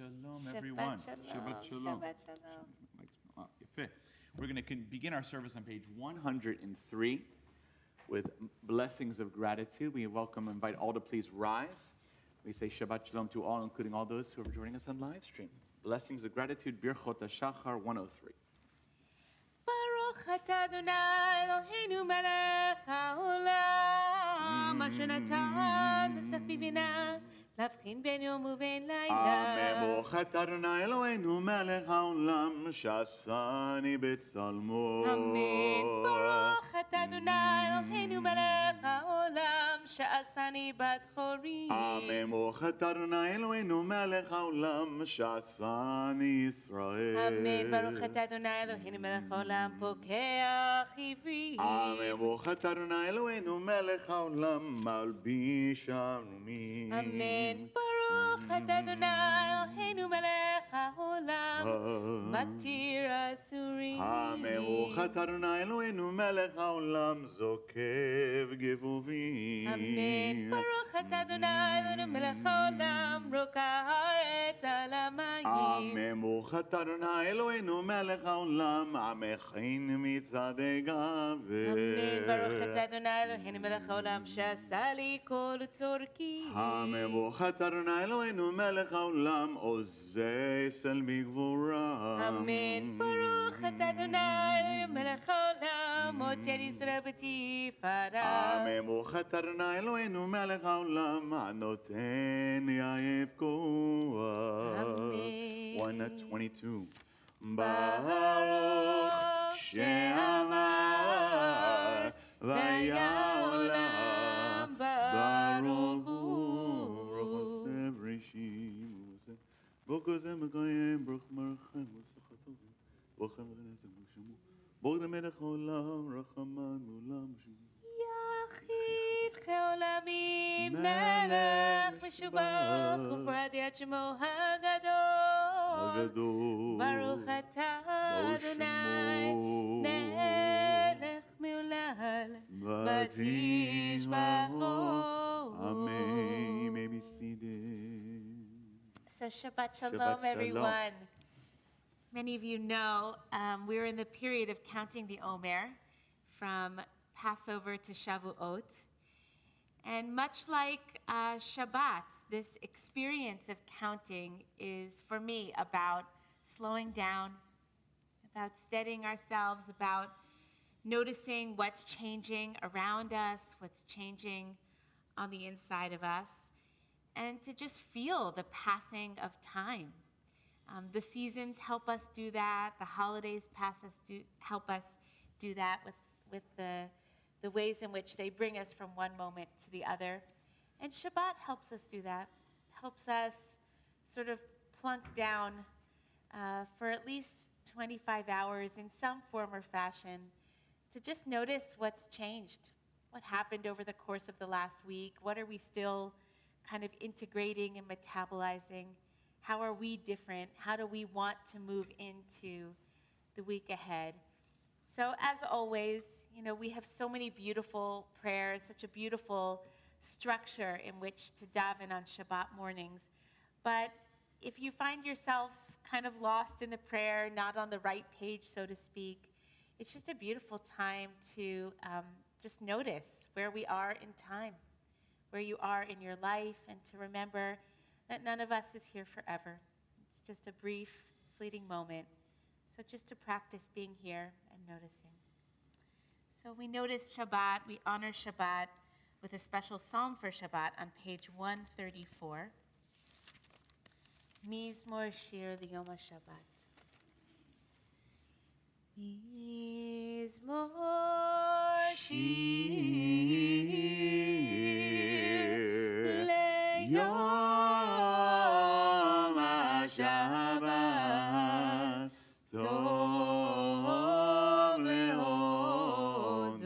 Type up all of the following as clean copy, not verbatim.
Shalom, everyone. Shabbat Shalom. Shabbat Shalom. יפה. We're going to begin our service on page 103 with blessings of gratitude. We welcome and invite all to please rise. We say Shabbat Shalom to all, including all those who are joining us on live stream. Blessings of gratitude, Bechukotai Shachar 103. Baruch atah Adonai Eloheinu melech haolam asher natan l'safri binah להבחין בין יום ובין לילה. ברוך אתה אדוני אלוהינו מלך העולם שעשני בצלמו. אמן. ברוך אתה אדוני אלוהינו מלך העולם שעשני בת חורי. אמן. ברוך אתה אדוני אלוהינו מלך העולם שעשני ישראל. אמן. ברוך אתה אדוני אלוהינו מלך העולם פוקח עברי. אמן. ברוך אתה אדוני אלוהינו מלך העולם מלביש ערומים. אמן. ברוך אתה אדוני אלוהינו מלך העולם מתיר אסורים. אמן. ברוך אתה אדוני אלוהינו מלך העולם זוקף גבובים. אמן. ברוך אתה אדוני אלוהינו מלך העולם רוקע הארץ על המים. אמן. ברוך אתה אדוני אלוהינו מלך העולם המכין מצעדי גבר. אמן. ברוך אתה אדוני אלוהינו מלך העולם שעשה לי כל צורכי. אמן. ברוך אתה אדוני אלוהינו מלך העולם עוזי סל בגבורה. אמן. ברוך אתה אדוני אלוהינו מלך העולם מותיר ישראל בתפארה. אמן. ברוך אתה אדוני אלוהינו מלך העולם הנותן יעב כוח. אמן. 122 ברוך שאמר והיה עולם ברוך הוא ברוך זה מקיים ברוך מרחם וסחתו ברוך מרנס ושמו ברוך למלך העולם רחמן מעולם יחיד כעולמים מלך משובח ופרט יד שמו הגדול ברוך אתה אדוני מלך מעולל ותשבחו. Amen. You may be seated. So Shabbat Shalom, Shabbat everyone. Many of you know we're in the period of counting the Omer from Passover to Shavuot. And much like Shabbat, this experience of counting is, for me, about slowing down, about steadying ourselves, about noticing what's changing around us, what's changing on the inside of us, and to just feel the passing of time. The seasons help us do that. The holidays help us do that with the ways in which they bring us from one moment to the other. And Shabbat helps us do that, helps us sort of plunk down for at least 25 hours in some form or fashion to just notice what's changed, what happened over the course of the last week, what are we still kind of integrating and metabolizing, how are we different, how do we want to move into the week ahead. So as always, you know, we have so many beautiful prayers, such a beautiful structure in which to daven on Shabbat mornings. But if you find yourself kind of lost in the prayer, not on the right page, so to speak, it's just a beautiful time to just notice where we are in time, where you are in your life, and to remember that none of us is here forever. It's just a brief, fleeting moment. So just to practice being here and noticing. So we notice Shabbat, we honor Shabbat with a special psalm for Shabbat on page 134. Mizmor Shir Liyom HaShabbat. Mizmor Shir Liyom HaShabbat. Tov lehodot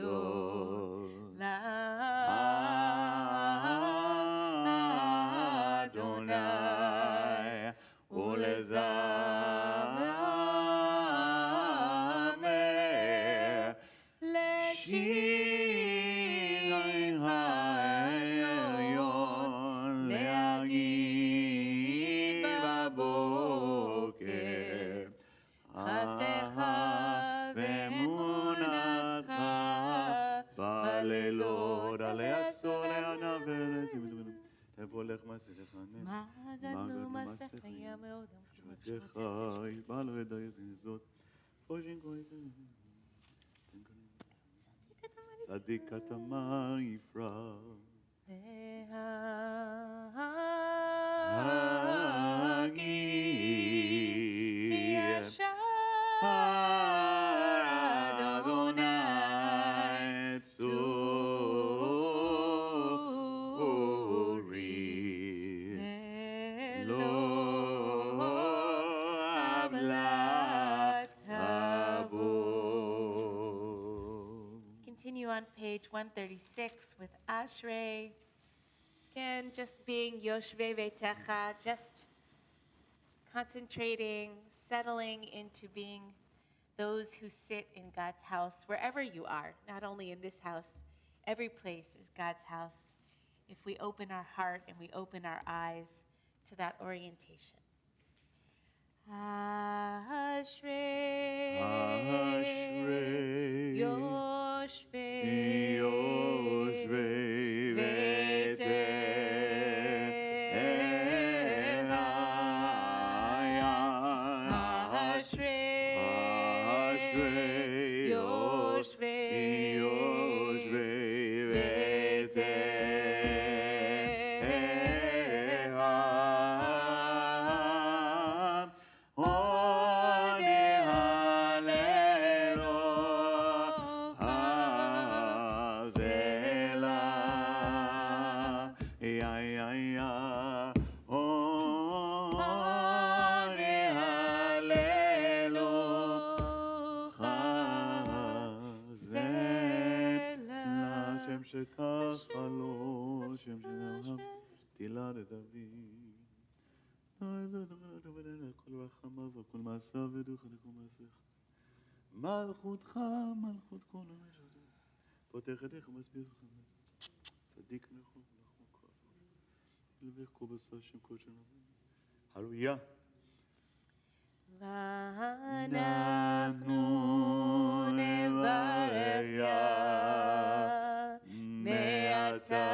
l'Adonai ulezamer l'shir צדיק התמה יפרח. Continue on page 136 with Achrei. Again, just being Yoshvei Veitecha, just concentrating, settling into being those who sit in God's house, wherever you are, not only in this house, every place is God's house, if we open our heart and we open our eyes to that orientation. Achrei, Achrei, Yoshvei, Yoshvei Veitecha. Achrei, Achrei, Yoshvei, Yoshvei Veitecha. שככה לו, שם שנאהב, תהילה לדוד. כל רחמיו וכל מעשיו ידוך לכל מעשיך. מלכותך, מלכות כל המשך. פותח ידיך ומסביר לך. צדיק נכון, נכון כל. לבך כל בשר שם כל שנה. הלויה. ואנחנו נברך מעתה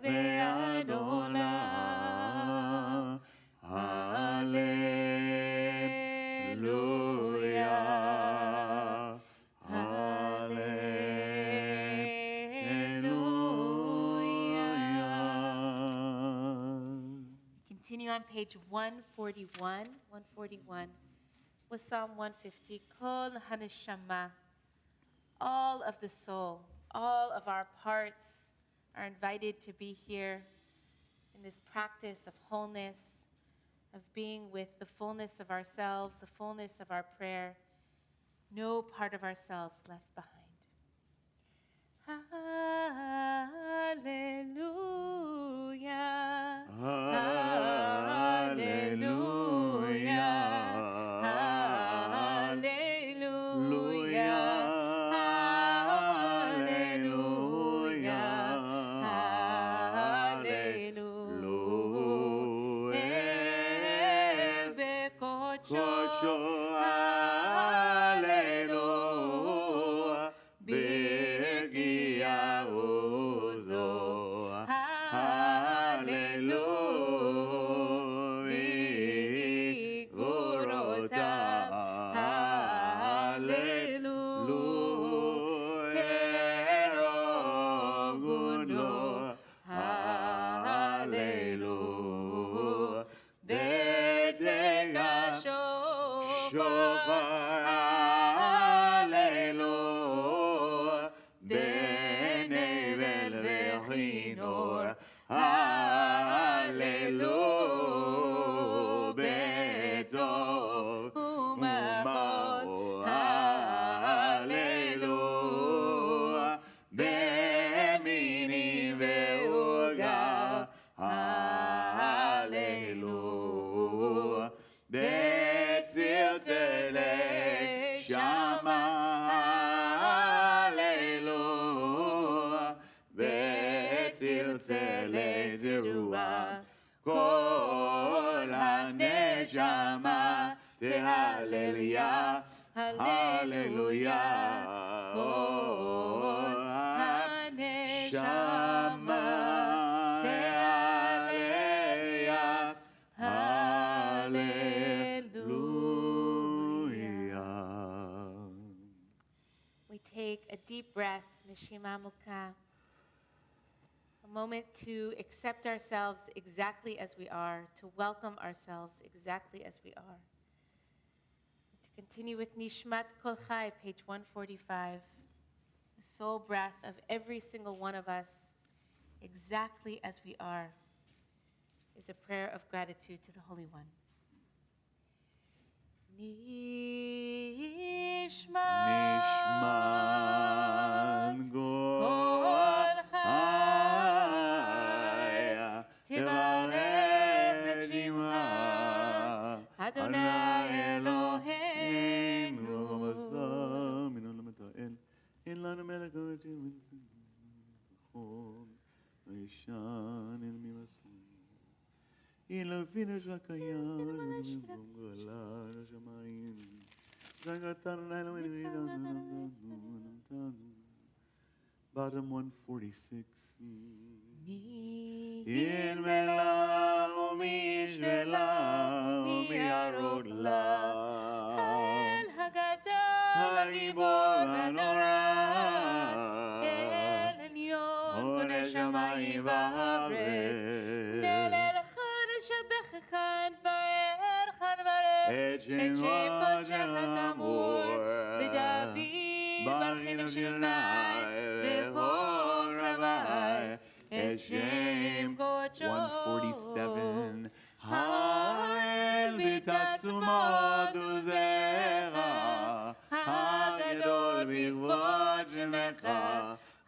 ועד עולם. הללויה, הללויה. Continue on page 141 with Psalm 150. Kol haneshama, all of the soul, all of our parts are invited to be here in this practice of wholeness, of being with the fullness of ourselves, the fullness of our prayer, no part of ourselves left behind. Hallelujah. Hallelujah. כל הנשמה תהלליה, הללויה. כל הנשמה תהלליה, הללויה. deep breath, neshima mukha. A moment to accept ourselves exactly as we are, to welcome ourselves exactly as we are. To continue with Nishmat Kol Chai, page 145. The soul breath of every single one of us, exactly as we are, is a prayer of gratitude to the Holy One. Nishman Kol Chaya Tevarech et Shimcha Adonai Eloheinu Masam Min Olam Ta'el In Lanu Melech HaMelechim V'Nitzim V'Yishan El Mimasam In Levina Shakayam Gala Shamayim Bottom 146. In Melam Umish Melam Umiarod La El Hagadol Hagibor Hanora El Elyon Konei Shamayim V'Haaretz Nel Elchad Shabachachan Va'erchan Varech Et Shem Kodecha Kamur LeDavid Barchinu Shilnai V'Chol Ravai Et Shem Kodecho 147. Ha'el b'tatzumot uzecha Ha'gadol b'kvod shemecha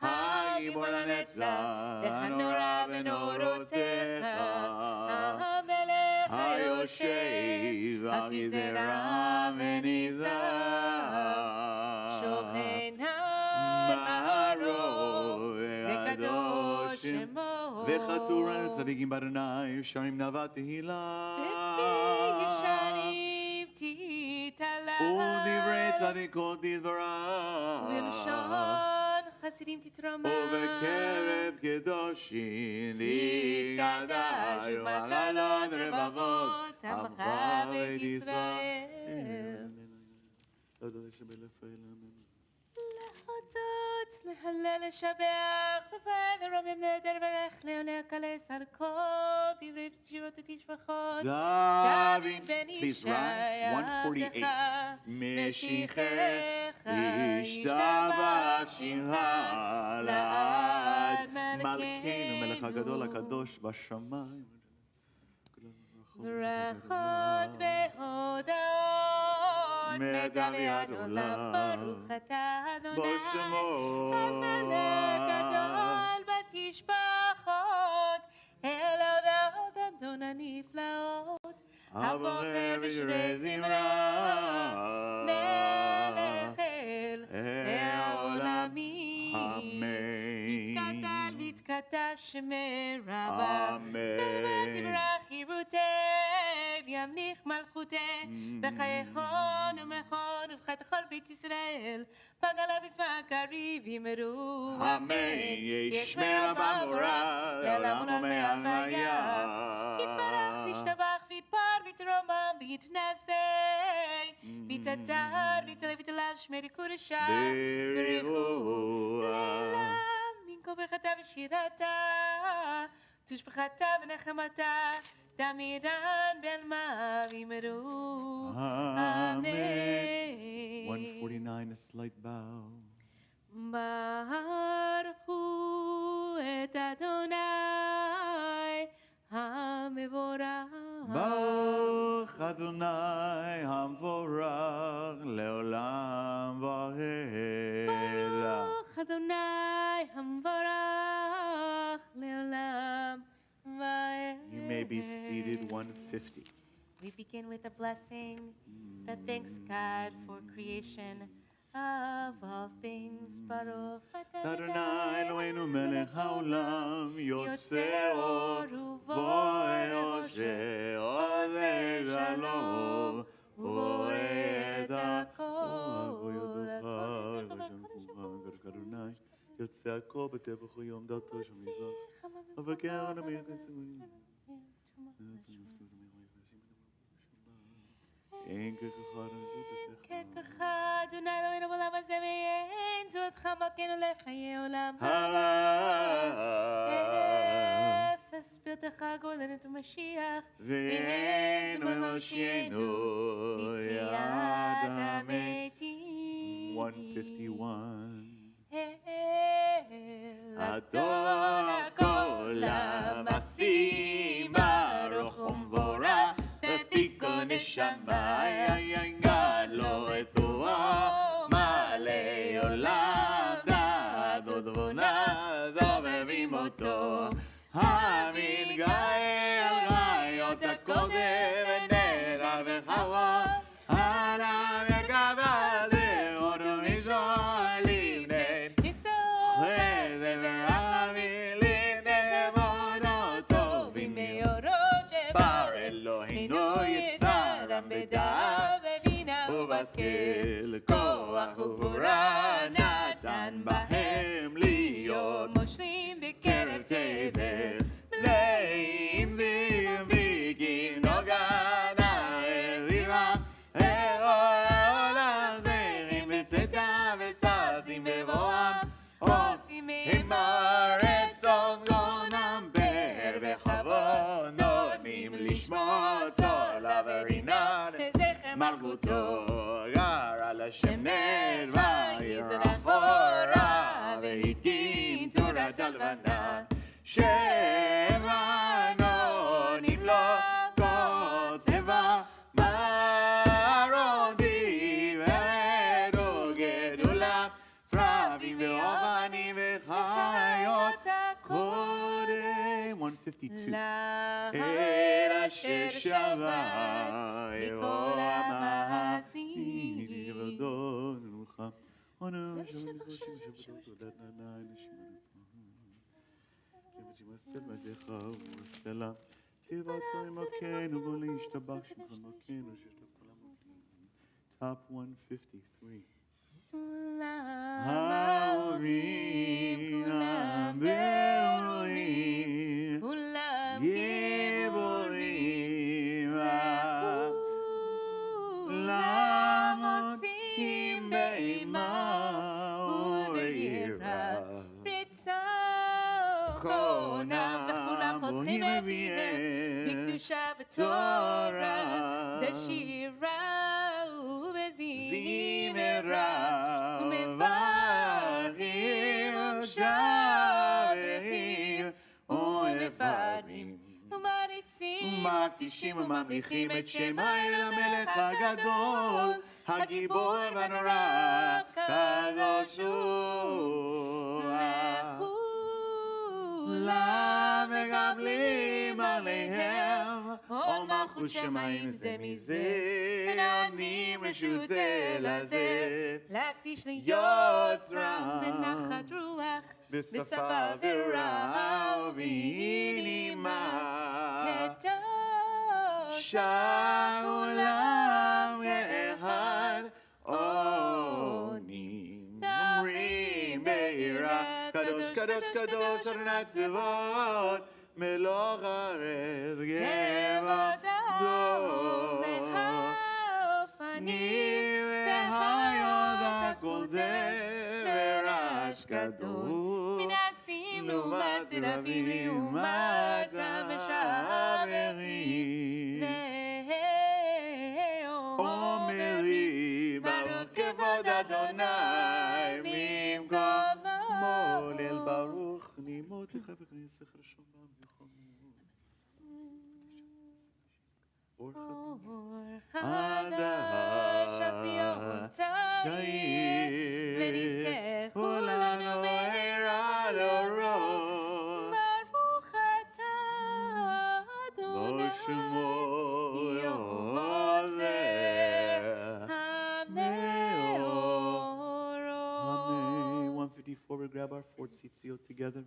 Ha'gibor l'netzach Ha'nora b'norotecha HaMelech Ha'yoshev Ha'gizera v'nizah Shochenan Ma'arov V'kadosh Shemo וחתורן לצדיקים באדוני שרים נאווה תהילה ישרים תתעלה ודברי צדיקות תתברך ולשון חסידים תתרומם ובקרב קדושים תתקדש ומגלות רבבות עמך בית ישראל. להודות, להלל, לשבח, לבד, לרומם, נהדר, לברך, לעולה, לקלס, על כל דברי שירות ותשבחות. David, בן please ישי, rise. 148. משיחך ישתבח שמך לעד מלכנו מלך הגדול הקדוש בשמיים. ברכות והודות מדבר עולם ברוך אתה אדוני המלך גדול בתשבחות אל הודות אדון הנפלאות הבוחר בשירי זמרה מלך אל העולמים נתקטע שמרבה ותברח חירותי וימליך מלכותי בחייכון ומכון ובחית כל בית ישראל פגלה בזמן קריב ימרו אמן ישמר במורה לעולם ומהלוויה יתברך וישתבח ויתפר ויתרומם ויתנשא ויתעטר ויתעלה ויתעלה שמרי קודשי בריחו כל ברכתה ושירתה, תשבחתה ונחמתה, תמירן בעלמה וימרו. אמן. 149, a slight bow. ברכו את אדוני המבורך. ברוך אדוני המבורך לעולם ועד. ברוך אדוני המבורך לעולם ועד. You may be seated. 150. We begin with a blessing that thanks God for creation of all things. Baruch Adonai Eloheinu melech haolam yotze or v'yoshe ozeh shalom u'ed hakol Adonai יוצא הכל בטבח יום דתו של מזרח אבקר הנמיר כצמאים אין ככחד המזודתך. ככחד, אדוני אלוהינו בעולם הזה ואין זולתך מלכנו לחיי עולם. אפס פרתך גואלנו משיח, ואין מלשינו לתחיית המתים. 151. אדון הכל המשים ברוך ומבורך בפי כל נשמה גדלו את רוחו מלא עולם דעת ודבונה זובבים אותו המתגאה על רעיות הקודם ונראה וחווה עליו יקבל זהות ומשור לבני חסד ורחמים לבני כבודו טובים מאורות שבר אלוהינו יצרם בדעת ובינה ובשכל כוח וגבורה נתן בהם להיות מושלים בקרב תבל מלאים זיו ויקים נוגן העזיבה אור העולם שמחים בצאתם וששים בבואם עושים אמר את צאן גונם באר בכבוד נותנים לשמוע צאן לברינן מלכותו גר על השם נר ועיר אחורה והתקין צורת הלבנה שבנונים לו קוצבה מרודי ורדו גדולה צרבים ואבנים וחיות הקודם 152. אל אשר שבת מכל המעשים. Top 153. כולם ברורים, כולם גיבורים, כולם עושים באימה וביראה, בצעקונם וכולם פותחים את פיהם בקדושה ותורה, בשירה ובזמרה, ומברכים ושבים ומפארים ומריצים ומקדישים וממליכים את שם האל המלך הגדול, הגיבור והנורא, קדוש הוא. כולם מקבלים עליהם עול מלכות שמיים זה מזה, ונותנים רשות זה לזה, להקדיש ליוצרם בנחת רוח, בשפה ורעה ובנימה, קדוש כולם כאחד עונים אומרים ביראה, קדוש קדוש קדוש אדוני צבאות מלוך הארץ כבודו, והאופנים והחיות הכל זה ורעש גדול, מנסים לעומת צרפים לעומת המשברים, אומרים ברוך כבוד אדוני ממקומו ליל ברוך נימות לך וכנסת רשום בעם אור חדש הציון תאיר, ונזכה כולנו מהרה לאורו, ברוך אתה אדוני שמו יעוזר המאורות. 154, we grab our four tzitzit together,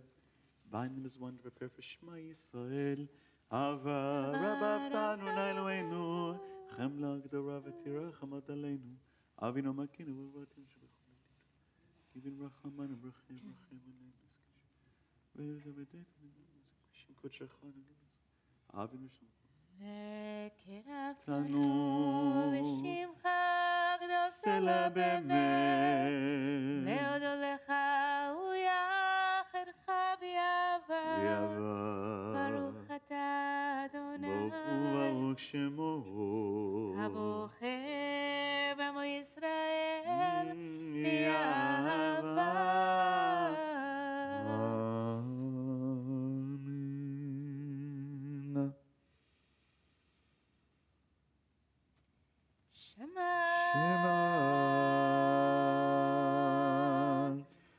bind them as one to prepare for Shema Yisrael. Ava Rabavtanu Nailoenu, Chemla Gdora Vetiracham Adaleinu, Avinu Makinu Vatim Shebechum, Givin Rachaman and Brachim Rachim and Shim Kochachan, Avinu Sham. וקרבתנו סלע באמת. להודות לך ויחדך ויעבר. ברוך אתה אדוני. ברוך הוא ברוך שמו. הבוחר בעמו ישראל יעבר. אמן. שמע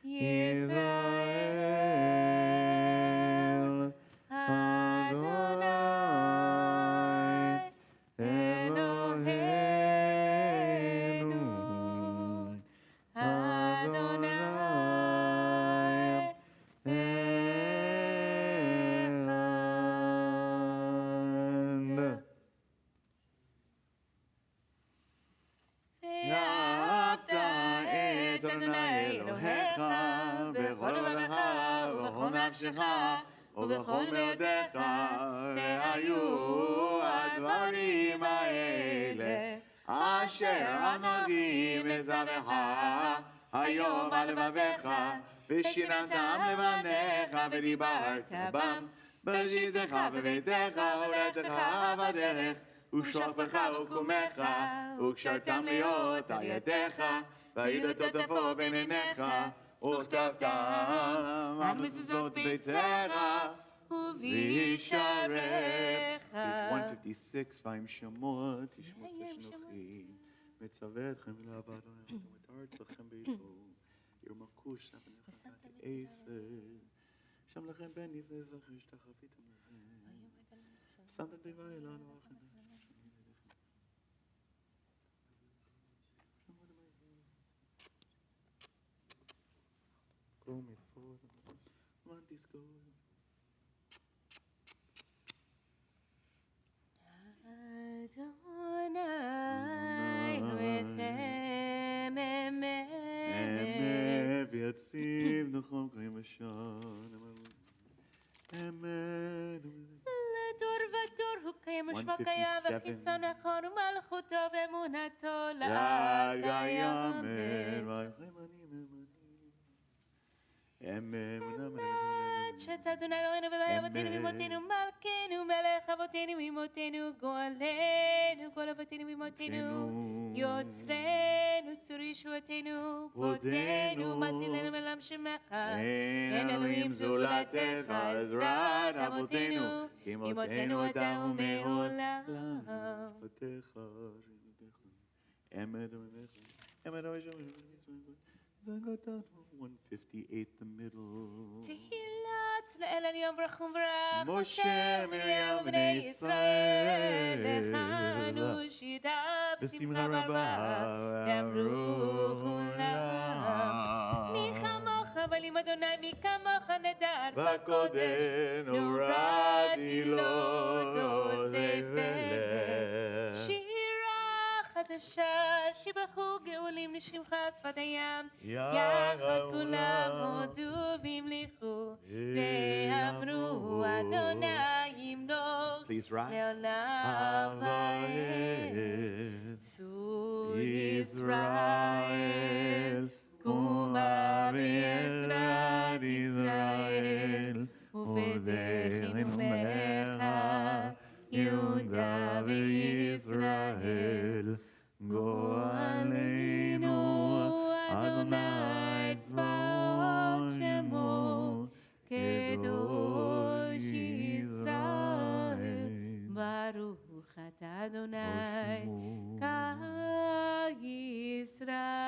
ישראל אדוני אלוהינו אדוני אחד. ואהבת את אדוני אלוהיך בכל לבבך ובכל נפשך ובכל מאודיך, והיו הדברים האלה אשר אנוכי מצווך היום על לבביך, ושיננתם לבניך ודיברת בם בשבתך בביתך ובלכתך בדרך ושוכבך וקומך וקשרתם להיות על ידיך והיו לטוטפו בין עיניך וכתבתם על מזוזות ביתך ובישעריך. Page 156, ועם שמות תשמעו אנוכי מצווה אתכם לעבוד אדוני את ארצכם ביתו ירמקו שם בניכם עשב שם לכם בן נבנה זכר שתחוויתם לכם שמתם תיבה אלינו לכם קום יתפות מה תזכור אדוני לכם אמת ויציב נכון קיים ושן אמת לדור ודור הוא קיים ושמו קיים וחיסון נכון ומלכותו ואמונתו לעד קיימת. שאת אדוני אלוהינו ולא אבותינו ואמותינו מלכנו מלך אבותינו ואמותינו גואלנו גואל אבותינו ואמותינו יוצרנו צור ישועתנו פודנו מצילנו מעולם שמך אין אלוהים זולתך עזרת אבותינו אמותינו אתה ומעולם. אמת אמת 158 the middle. תהילת לאל עליון ברכו וברך משה מרים בני ישראל לכנו שירה בשמחה רבה ואמרו כולם מי כמוך בלים אדוני מי כמוך נדר בקודש נוראתי לא תוסף ולך חדשה שבחו גאולים לשמך שפת הים יחד כולם הודו והמליכו ואמרו אדוני ימלוך לעולם ועד. צור ישראל קומה בעזרת ישראל ופתחנו ממך יהודה וישראל גואלנו אדוני צבאות שמו קדוש ישראל ברוך אתה אדוני כישראל.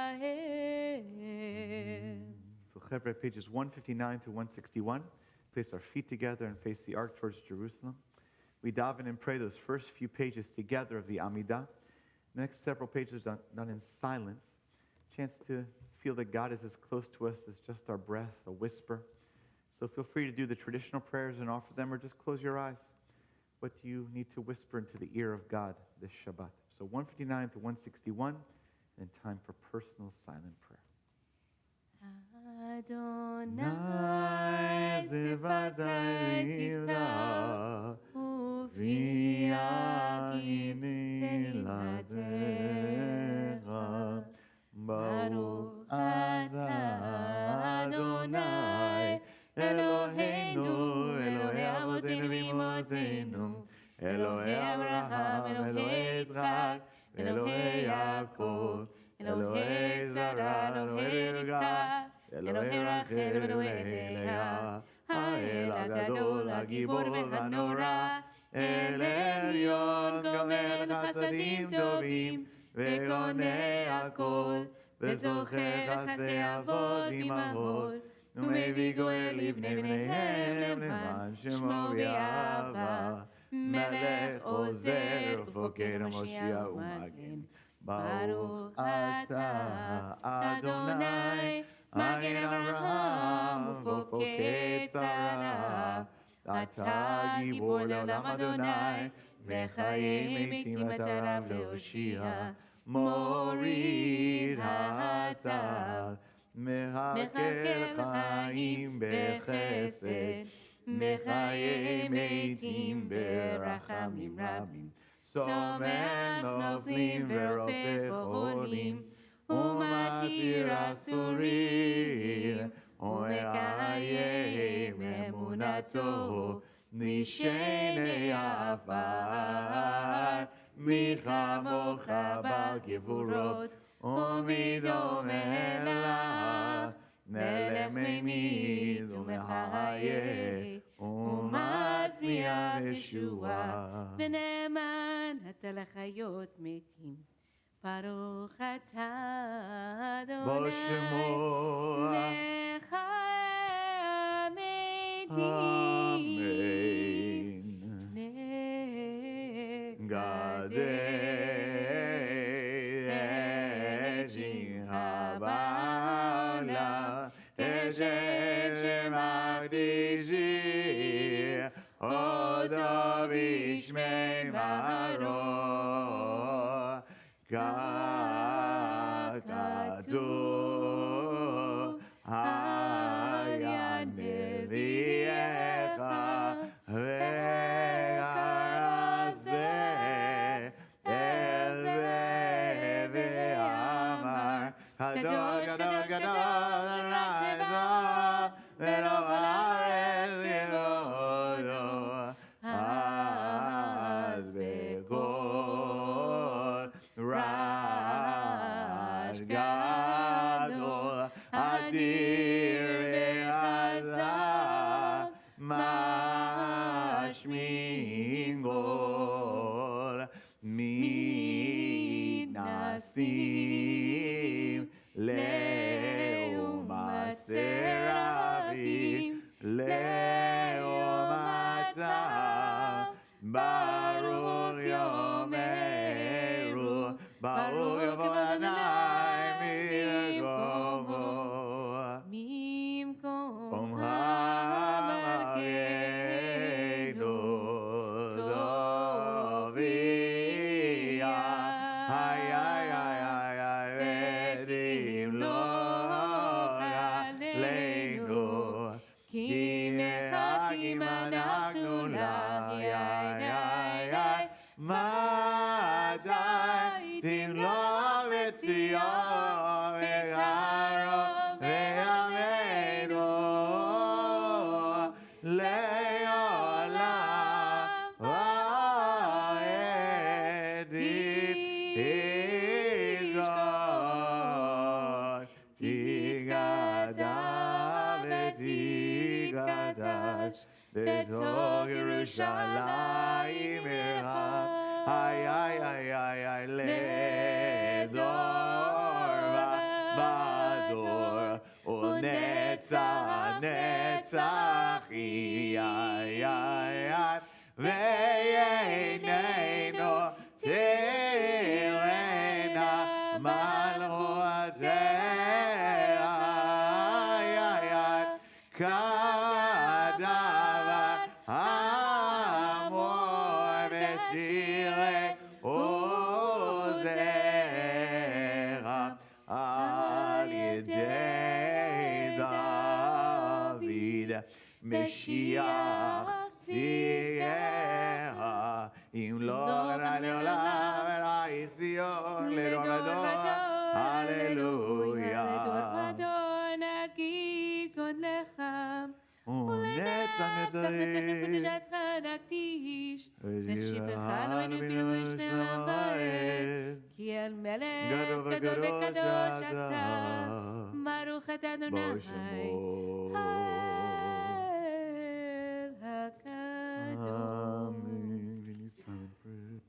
So Chevra, pages 159 to 161. Place our feet together and face the arc towards Jerusalem. We daven and pray those first few pages together of the Amidah. The next several pages done in silence. Chance to feel that God is as close to us as just our breath, a whisper. So feel free to do the traditional prayers and offer them, or just close your eyes. What do you need to whisper into the ear of God this Shabbat? So 159 to 161, and time for personal silent prayer. Adonai zevatai tifta uvi agin teiladecha Yaakov, Elohei Sarah, Elohei Rivka, Elohei Rachel, Elohei Leah, האל הגדול, הגיבור והנורא, אל עליון, גומל חסדים טובים, וקונה הכל, וזוכר חסדי אבות אמהות, ומביא גואל לבני בניהם למען שמו באהבה, מלך עוזר ופוקד המושיע ומגן. ברוך אתה אדוני מגן אברהם ופוקד שרה, אתה גיבור לעולם אדוני, וחיי מתים אתה רב להושיע, מוריד הצל, מחכה חיים בחסד, מחיי מתים ברחמים רבים, סומך נופלים ורופא חולים, ומתיר אסורים, ומקיים אמונתו, נשעני עפר, מי כמוך בגבורות, ומי דומה לך, מלך ממיד ומחיה, ומצמיח ישועה, ונאמן אתה לחיות מתים. ברוך אתה אדוני מחיה מתים, גדל הבעלה, אשר מקדישי, אותו בשמי מהרו, כך כתוב, היה נביאך, וקרא זה אל זה ואמר, גדול גדול גדול רעידו, ורוב הארץ יבודו, אז בקול רעש גדול, אדיר וחזק, משמיעים קול, מתנסים לעומת סרבים, לעומת ברוך יאמרו, ברוך יבוא אדוני ממקומו המלכנו תופיע, ותמלוך עלינו, כי מחכים אנחנו לך, מתי תמלוך בציון וקרוב בימינו לעולם ועד תתגדע ותתקדש בתוך ירושלים עירך, לדור ודור ונצח נצח וייננו תהיינה מלכותך, כדבר אמור בשירי עוזך, על ידי דוד משיח צייך, אם לא רע לעולם אלא ציון לדור ודור, הללויה. לדור ודור נגיד גודלך, ולנצח נצח לקדושתך נקדיש, ושיבך לנו בפירוש לעולם ועד, כי אל מלך גדול גדול וקדוש וקדוש אתה, אתה, ברוך אתה אדוני, בשמו. האל הקדוש. Amen. Can you silent prayer?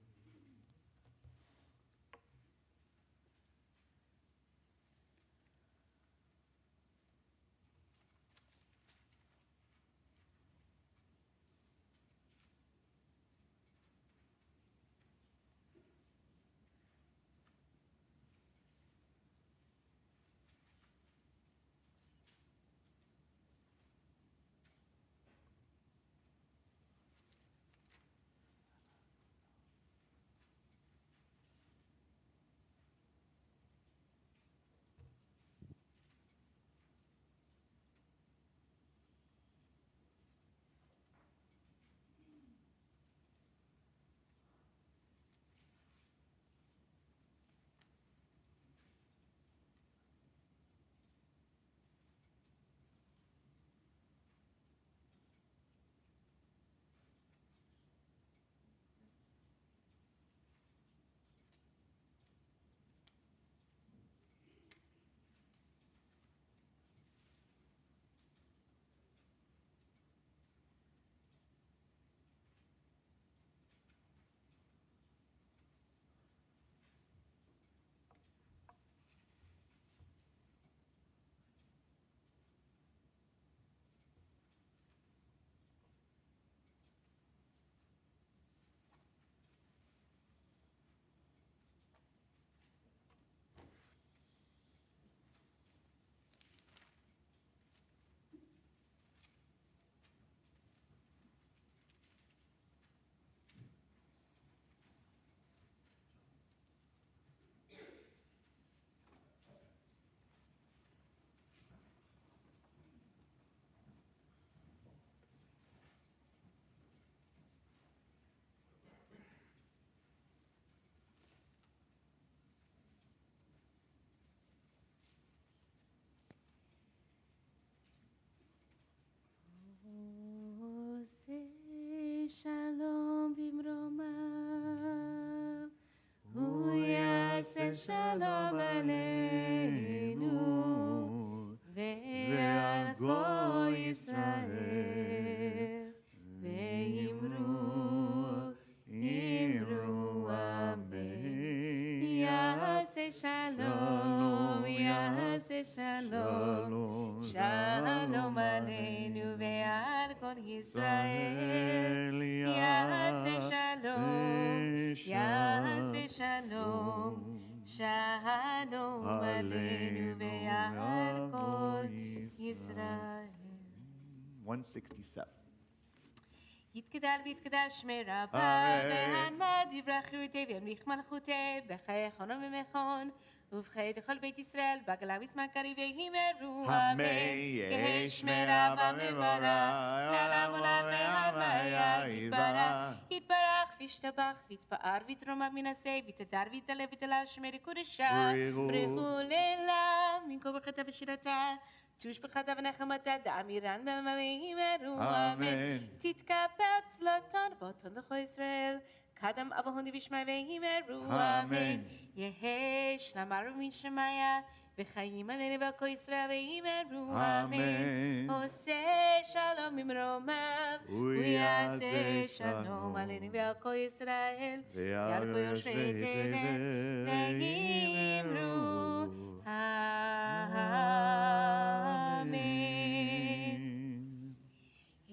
Shalom bimromav, hu yaseh shalom aleinu, ve'al kol Yisrael, ve'imru amen. Yaseh shalom, yaseh shalom, shalom aleinu ve'al kol Yisrael. Yaseh shalom, yaseh shalom, shalom aleinu ve'al kol Yisrael. 167. יתגדל ויתגדל שמי רבה, אמן. והנמד יברח חירותי וינמיך מלכותי, בחיי חונו ומכון, ובחיי כל בית ישראל, בגלה וזמן קריב ויאמרו אמן. יהי שמי רבה מבורך, לעולם עולם והוויה יתברך. יתברך וישתבח ויתפאר ויתרומם מן השא, ויתהדר ויתעלה ויתהלל שמי לקודשה. ברכו לילה מכל ברכתה ושירתה. תושבחתה ונחמתה דאמירן ואמרו אמן. תתקבל צלתן ואותן לכל ישראל. קדם אבהוני ושמי ואמרו אמן. יהי שלמה רבין שמיה וחיים עלינו ועל כל ישראל ואמרו אמן. עושה שלום ממרומיו ויעשה שלום עלינו ועל כל ישראל ועל כל יושבי תבל ואמרו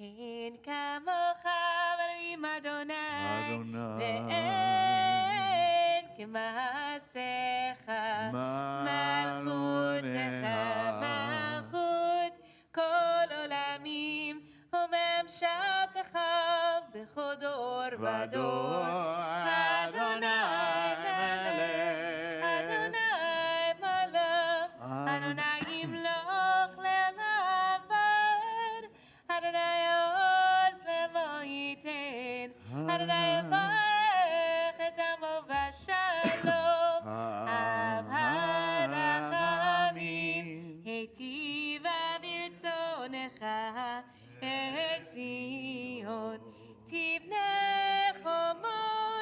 אין כמוך אלוהים אדוני, ואין כמעשיך, מלכותך מלכות כל עולמים, וממשלתך בכל דור ודור. אדוני מלך, אדוני מלך, אדוני ימלוך לעולם ועד, אדוני עוז לבוא ייתן, אדוני יברך את עמו בשלום, אב הרחמים, היטיבה ברצונך את ציון, תבנה חומות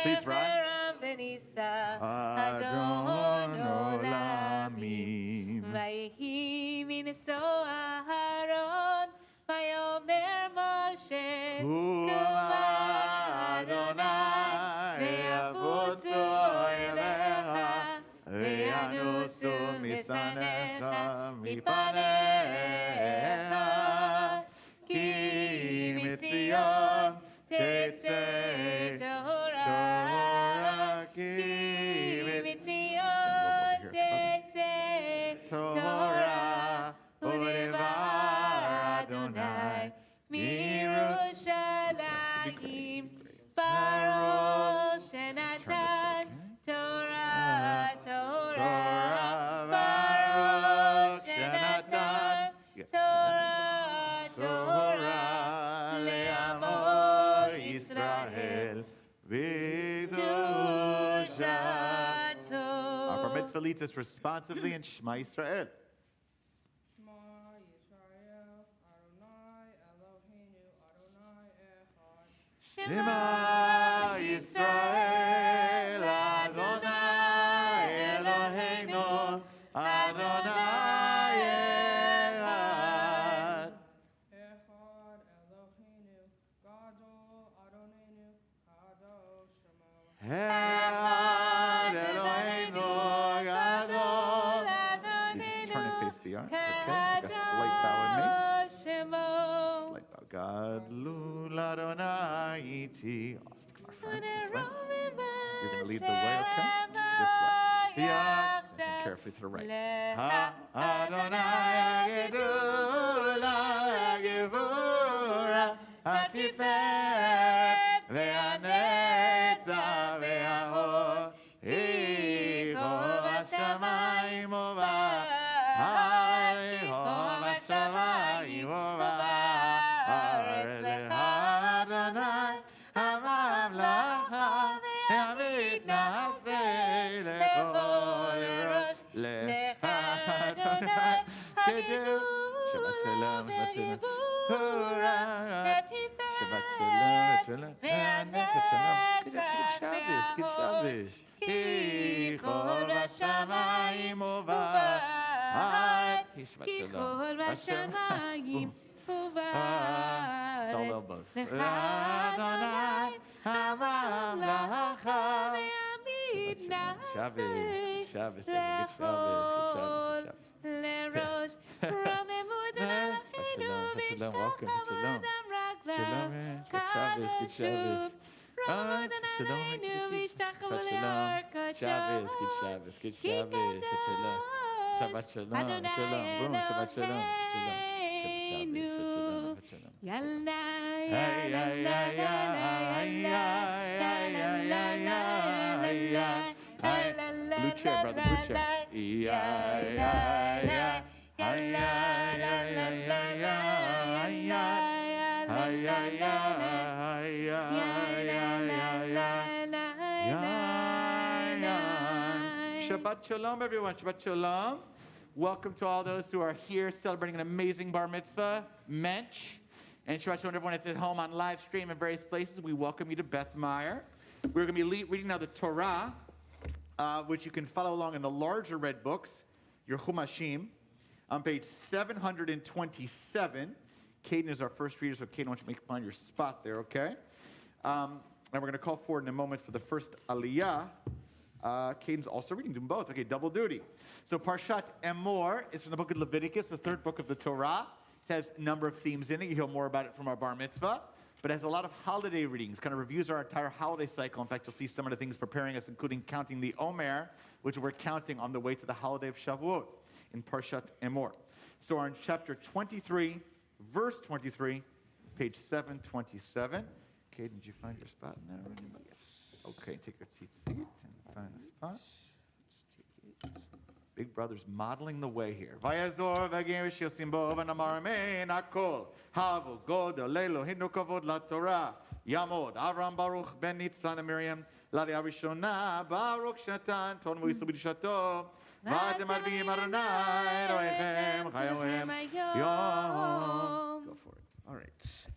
Please rise. Adon Olamim. Vayehi minso Aharon, Vayomer Moshe, Kuma Adonai, Ve'avutzu oivecha, Ve'anusu misanecha, mipanecha, Ki mitzion tetzei Torah, Ki mitzion tetzei Torah, Ulevar Adonai, Mirushalayim, Baruch Shenatan, Torah, Torah, Baruch Shenatan, Torah, Torah, Le'amor Yisrael, V'Kedushato. Our bar mitzvah leads us responsively in Shema Yisrael. Shema Yisrael, Adonai Eloheinu, Adonai Echad. Echad Eloheinu, Gadol Adonenu, Kadosh Shemo. Echad Eloheinu, Gadol. Just turn and face the ark. Okay, take a slight bow with me. Slight bow. Gadlul Adonai iti. Awesome. Our friend, this way. You're going to lead the way, okay? This way. Yeah. Listen carefully to the right. Ha Adonai Gedula Gevura Hatiferet Ve'anetza Ve'ahor Iko Vashamayim Uva'ar Iko Vashamayim Uva'ar Adonai Hamamlacha Hamidnaseh Lechol Rosh Lecha Adonai Hagidul Shabbat Shalom, Shabbat Shalom. Good Shabbos. Ki chol v'shamayim uva'ad. Shabbat Shalom. It's all elbows. Adonai hamamlacha. Shabbos. Good Shabbos. Good Shabbos. Lerosh, Ramemud Shalom. Welcome. Shalom. Shalom. Good Shabbos. Good Shabbos. Shalom. Shabbos. Good Shabbos. Good Shabbos. Shalom. Shabbat Shalom. Shalom. Boom. Shabbat Shalom. Shalom. Blue chair, brother, blue chair. Shabbat Shalom, everyone. Shabbat Shalom. Welcome to all those who are here celebrating an amazing bar mitzvah, Mensch. And Shabbat Shalom, everyone that's at home on live stream in various places. We welcome you to Beth Meyer. We're going to be reading now the Torah, which you can follow along in the larger red books, your Chumashim, on page 727. Caden is our first reader, so Caden, why don't you find your spot there, okay? And we're going to call forward in a moment for the first Aliyah. Caden's also reading them both. Okay, double duty. So Parshat Emor is from the book of Leviticus, the third book of the Torah. It has a number of themes in it. You hear more about it from our bar mitzvah. But it has a lot of holiday readings, kind of reviews our entire holiday cycle. In fact, you'll see some of the things preparing us, including counting the Omer, which we're counting on the way to the holiday of Shavuot in Parshat Emor. So we're in chapter 23, verse 23, page 727. Okay, did you find your spot in there already? Yes. Okay, take your seat and find a spot. Let's take it. Big brother's modeling the way here. Vayazor v'gerish yosim bo v'namar mein hakol havu godel Eloheinu kavod laTorah yamod Avram Baruch ben Nitzan and Miriam l'Aliyah Rishona Baruch Shatan ton v'yisrael b'dishato v'atem advim Adonai Elohechem chayochem yom. Go for it. All right.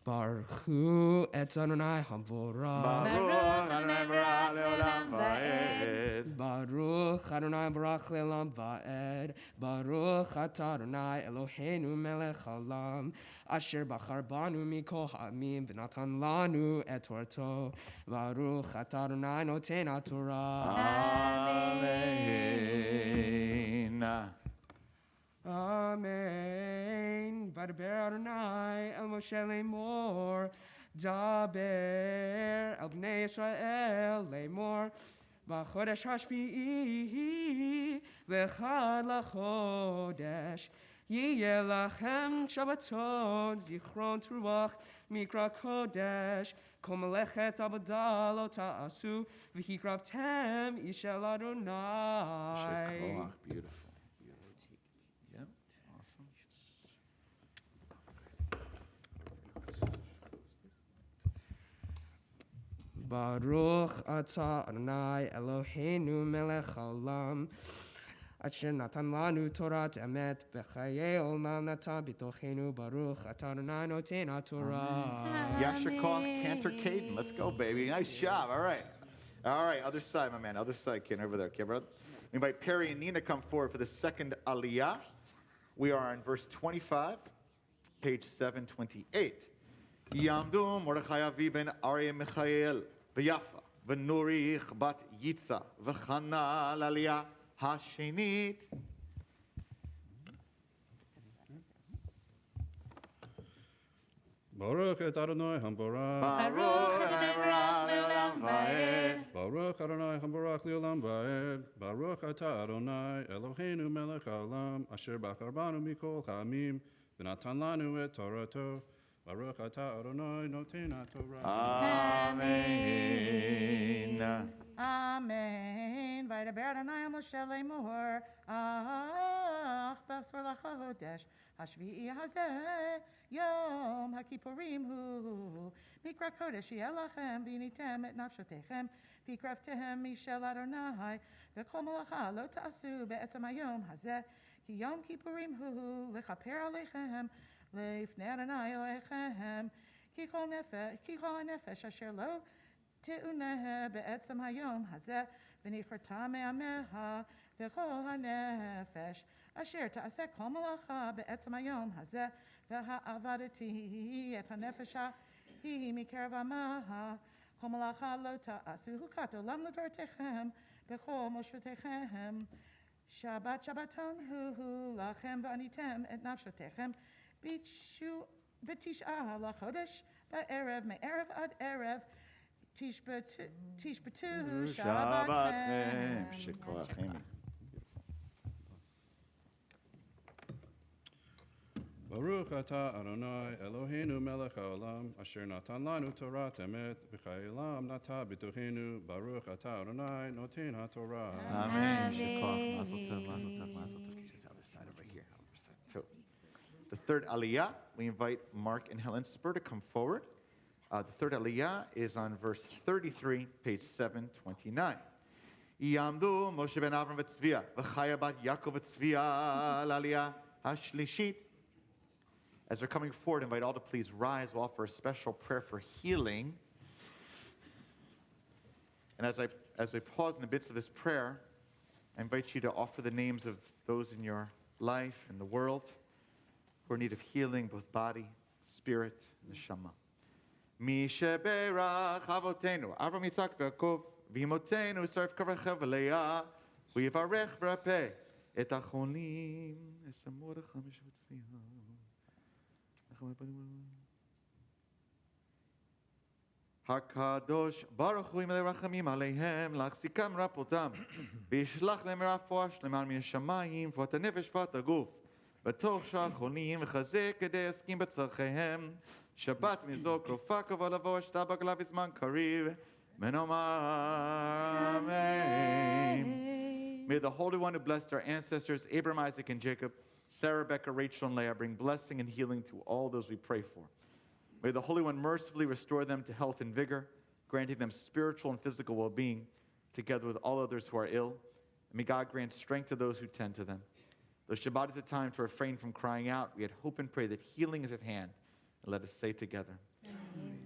Baruch hu et Adonai Hamvorach. Baruch Adonai Barach Leolam Va'ed. Baruch Adonai Barach Leolam Va'ed. Baruch Atah Adonai Eloheinu Melech Haolam. Asher Bachar Banu Mikol Ha'amim V'natan Lanu Et Torto. Baruch Atah Adonai Noten HaTorah. Amen. Amen. V'daber Adonai El Moshe Emor. Daber El Bnei Yisrael Emor. B'chodesh hashvi'i v'chad lachodesh. Yeh lachem Shabbaton zichron truach mikra kodesh. Kol melechet avodah lo ta'asu v'hikravtem ishel Adonai. Shekoach. Beautiful. Yep. Awesome. Baruch atah Adonai Eloheinu melech haolam. Asher natan lanu Torat emet b'chayei olam natan b'tochenu. Baruch atah Adonai noten HaTorah. Yasher Koach, Cantor Caden. Let's go, baby. Nice job. All right. All right. Other side, my man. Other side, Ken, over there. Okay, brother. We invite Perry and Nina to come forward for the second Aliyah. We are on verse 25, page 728. Yamdu Mordechai Avi ben Aryeh Michael v'Yafa v'Nurich bat Yitza v'Chana l'Aliyah Hashenit. Baruch et Adonai Hamvorach. Baruch Adonai Barach Leolam Va'ed. Baruch Adonai Hamvorach Leolam Va'ed. Baruch atah Adonai Eloheinu melech haolam. Asher bachar banu mikol ha'amim. V'natan lanu et Torato. Baruch atah Adonai noten HaTorah. Amen. Amen. V'daber Adonai el Moshe Emor. B'asar lachodesh hashvi'i hazeh yom haKippurim hu. Mikra kodesh yeh lachem v'initem et nafshotechem v'ikravtehem mishel Adonai v'kol malacha lo ta'asu be'etzem hayom hazeh ki yom Kippurim hu lechaper aleichem leifnei Adonai Elohechem ki kol nefesh asher lo תאונה בעצם היום הזה, ונכרתה מעמך וכל הנפש, אשר תעשה כל מלאכה בעצם היום הזה, והעבדתי את הנפש ההיא מקרב עמך, כל מלאכה לא תעשו הוקת עולם לדורתכם, בכל מושבותיכם. שבת שבתון הוא לכם, ועניתם את נפשותיכם, בתשעה לחודש, בערב, מערב עד ערב, תשבתו שבתכם. Shekoach. Amen. Baruch atah Adonai Eloheinu melech haolam. Asher natan lanu Torat emet. V'chayelam nata b'tochenu. Baruch atah Adonai noten HaTorah. Amen. Shekoach. Mazel tov, mazel tov, mazel tov. Just other side over here. Other side. So, the third Aliyah, we invite Mark and Helen Spur to come forward. The third Aliyah is on verse 33, page 729. Yamdu Moshe ben Avram v'Tzvia v'Chaya bat Yaakov v'Tzvia l'Aliyah hashlishi. As they're coming forward, invite all to please rise. We'll offer a special prayer for healing. And as we pause in the midst of this prayer, I invite you to offer the names of those in your life and the world who are in need of healing, both body, spirit, and neshama. Mi sheberach avotenu, Avram Yitzchak v'Yaakov, v'imotenu sarf kavrecha v'leah, v'yivarech v'rapeh et acholim, es Mordechai v'Tzvia. HaKadosh Baruch Hu Yimelech Rachamim Aleihem Lachzikam Rapotam V'yishlach Lehem Refuah Shlema Min Hashamayim V'at HaNefesh V'at HaGuf B'toch Sha'acholim V'chazek Kedei Yaskim B'tzarchehem Shabbat Mizor Krofa Kavod Lavo Ashta B'Glav V'zman Kariv Menomar Amen. May the Holy One who blessed our ancestors Abraham, Isaac, and Jacob, Sarah, Rebecca, Rachel, and Leah, bring blessing and healing to all those we pray for. May the Holy One mercifully restore them to health and vigor, granting them spiritual and physical well-being, together with all others who are ill. And may God grant strength to those who tend to them. Though Shabbat is a time to refrain from crying out, we yet hope and pray that healing is at hand Let us say together.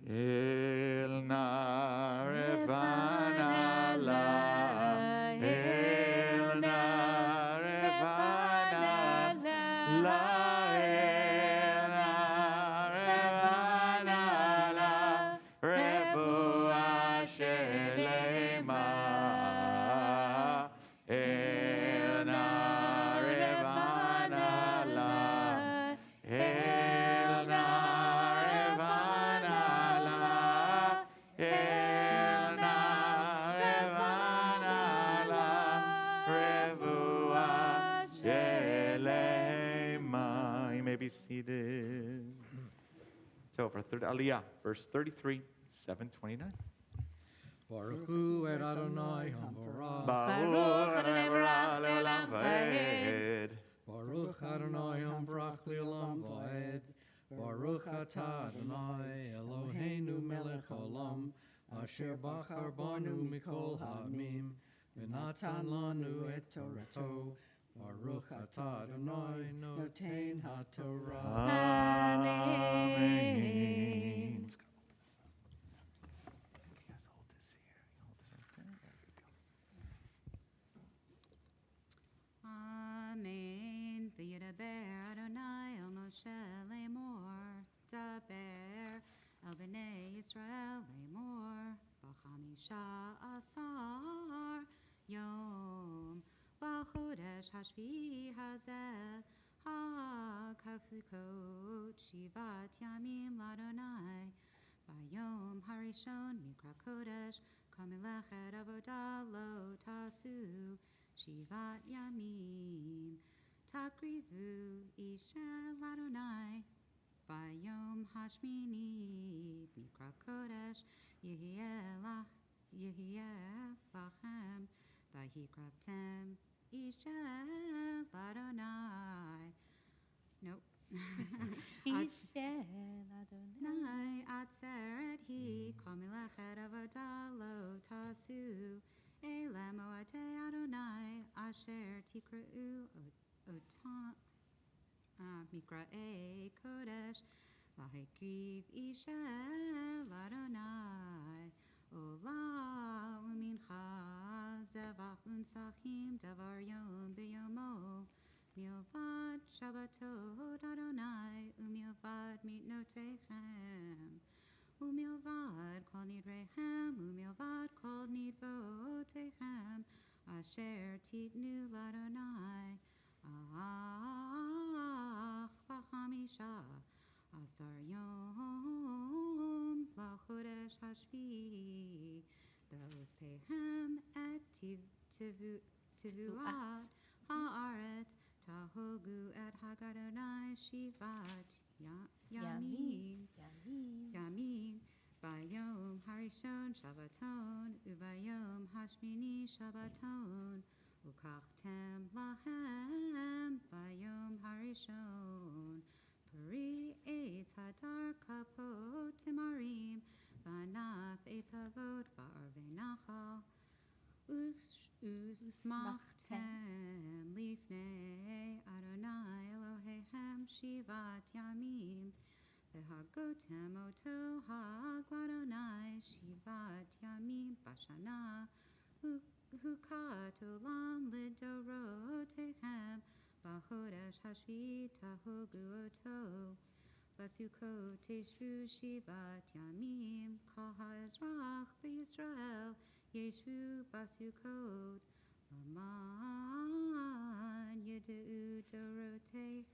El na revana la, el na revana la, el na revana la, rebu ashelema. El na revana la, el na revana la, el na revana la, revu ashelema. You may be seated. So for third Aliyah, verse 33, 729. Baruch hu et Adonai hamvarach. Baruch Adonai Barach le'olam va'ed. Baruch Adonai hamvarach le'olam va'ed. Baruch atah Adonai Eloheinu melech haolam, asher bachar banu mikol ha'amim, v'natan lanu et Torato. Baruch atah Adonai noten ha'torah. Amen. Amen. V'yidaber Adonai el Moshe lemor, daber el bnei Yisrael lemor, b'chamisha asar yom, b'chodesh hashvi'i hazeh, ha'kafukot shivat yamim l'Adonai, v'yom harishon mikra kodesh, kamelechet avodah lo tasu, Shivat Yamim, Takrivu Ishel Adonai, Bayom Hashmini, Mikra Kodesh, Yehiel Lachem, Vahikraptem Ishel Adonai. Nope. Ishel Adonai. Atzeret Hi, Komilechet Avodah Lo Tasu, Elem Oate Adonai, Asher Tikra'u Otam, Mikra'e Kodesh, Vahekriv Ishel Adonai, Ola Umincha, Zevach Unsachim, Davar Yom Beyomo, Milvad Shabbatot Adonai, Umilvad Mitnotechem, Umilvad Kol Nidrechem, Umilvad Kol Nidvotechem, Asher Titnu Ladonai, Ach V'chamisha, Asar Yom, L'chodesh Hashvi, those Pehem et Tivuat, Haaretz, Tahogu et Hagadonai, Shivat, Yamim, Yamim, Bayom Harishon Shabbaton, Ubayom Hashmini Shabbaton, Ukachtem Lachem, Bayom Harishon, Peri Eitz Hadar Kapot Timarim, Vanath Eitz Havot Ba'arvei Nachal, Usmachtem Lifnei Adonai Elohechem Shivat Yamim, V'hagotem oto ha'gladonai Shivat Yamim Bashana, Hukat olam lidorotechem, B'chodesh hashvi tahogu oto, Basukot teshvu Shivat Yamim, Kol ha'ezrach b'Yisrael, Yeshvu basukot, Laman yedu dorotechem,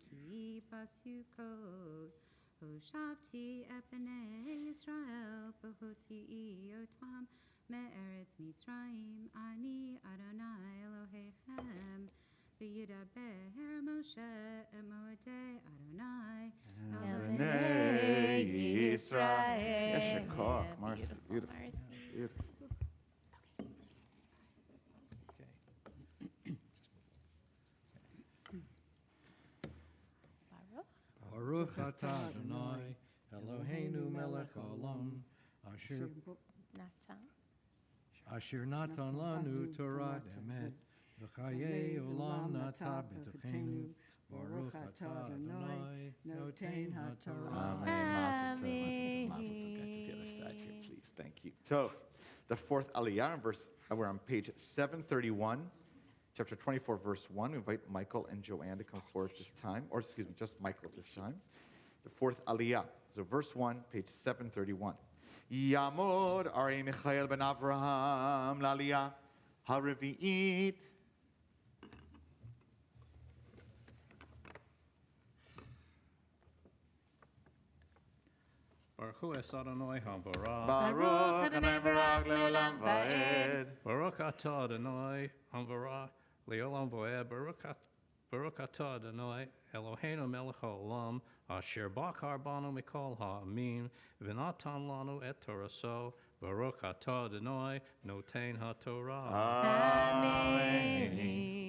Ki basukot, Hoshavti epnei Yisrael, Behoti otam, Me'eretz Mitzrayim, Ani Adonai Elohechem, V'yidaber Moshe emoadei Adonai, Bnei Yisrael. Yes, Shekach. Marcy, beautiful. Beautiful. Baruch atah Adonai Eloheinu melech haolam, asher natan lanu Torah emet, v'chayei olam nata b'tochenu, Baruch atah Adonai, noten haTorah. Amen. Mazel tov, mazel tov, mazel tov. Got to the other side here, please. Thank you. So, the fourth Aliyah, we're on page 731, chapter 24, verse 1. We invite Michael and Joanne to come forward this time, or excuse me, just Michael this time. The fourth Aliyah. So, verse 1, page 731. Yamod Ari Michael ben Avraham l'Aliyah haRevi'it. Baruch Hu es Adonai Hamvarah. Baruch Adonai Barak le'olam va'ed. Baruch atah Adonai Hamvarah le'olam va'ed. Baruch atah Adonai Eloheinu melech haolam asher bachar banu mikol ha'amim v'natan lanu et toraso. Baruch atah Adonai noten haTorah. Amen.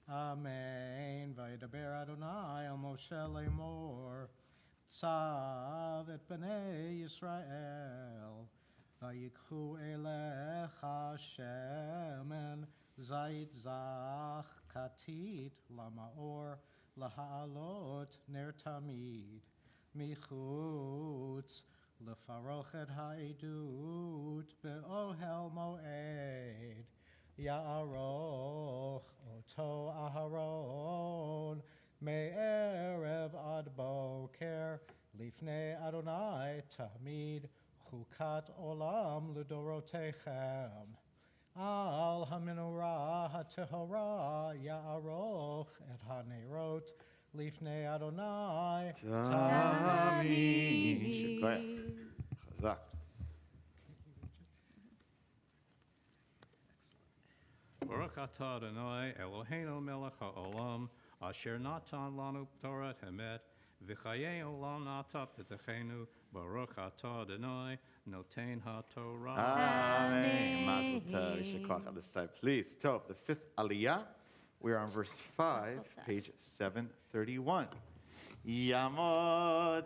Amen. Vaydaber Adonai al Moshe lemor, tzav et bnei Yisrael, vayikhu elecha shemen zayit zach katit lamaor lahaalot ner tamid michutz lefarochet ha'edut be'ohel moed. Ya'aroch oto Aharon me'erev ad boker lifnei Adonai tamid chukat olam l'dorotechem al hamenorah ha'tehorah ya'aroch et hanerot lifnei Adonai tamid. Chazak. Baruch atah Adonai Eloheinu melech haolam asher natan lanu Torah hemet v'chayei olam nata p'techenu. Baruch atah Adonai noten haTorah. Amen. Mazel tov. Yishar koach on this side, please. Tov, the fifth Aliyah. We're on verse 5, page 731. Yamod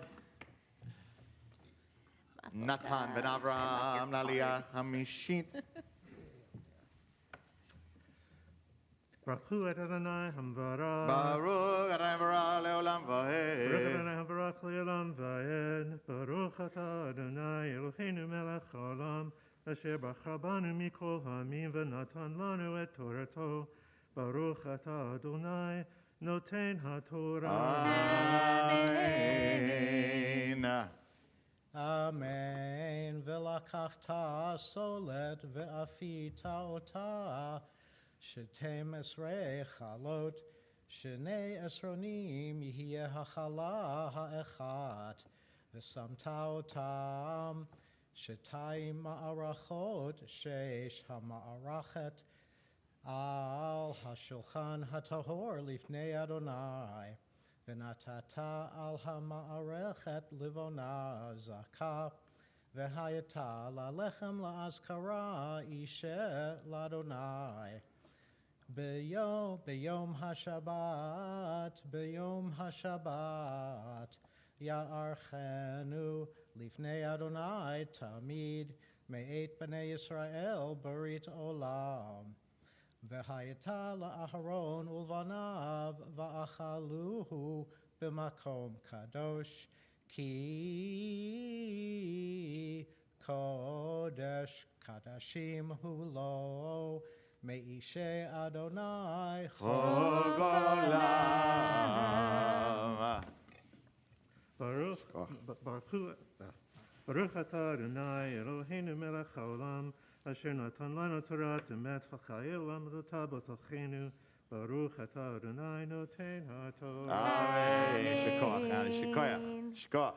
Natan ben Avraham l'Aliyah hamishit. Baruch Hu Adonai Hamvarah. Baruch Adonai Barak le'olam Baruch va'ed. Adonai Barak le'olam va'ed. Baruch atah Adonai Eloheinu melech haolam asher bachar banu mikol ha'amim v'natan lanu et Torato. Baruch atah Adonai noten haTorah. Amen. Amen. Velakachta solet ve'afita ota. Shetem esrei chalot, shnei esronim yihye hachala ha'echat, v'samta otam, shetayim ma'arachot, shesh ha'ma'arachet, al hashulchan hatahor lifnei Adonai, v'natata al ha'ma'arechet livona zakah, v'hayata la'lechem la'azkara ishe l'Adonai. B'yom HaShabbat, Ya'archenu, Lifnei Adonai, Tamid, Me'et B'nei Yisrael, Barit Olam. V'hayata la'Aharon ulvanav, va'achaluhu, b'makom kadosh, ki kodesh kadashim hulo, Me'ishe Adonai Chol olam. Baruch atah Adonai Eloheinu melech haolam asher natan lanu Torah emet v'chayei olam l'dota b'tochenu. Baruch atah Adonai noten haTorah. Amen. Yishar koach. Yishar koach. Yishar koach.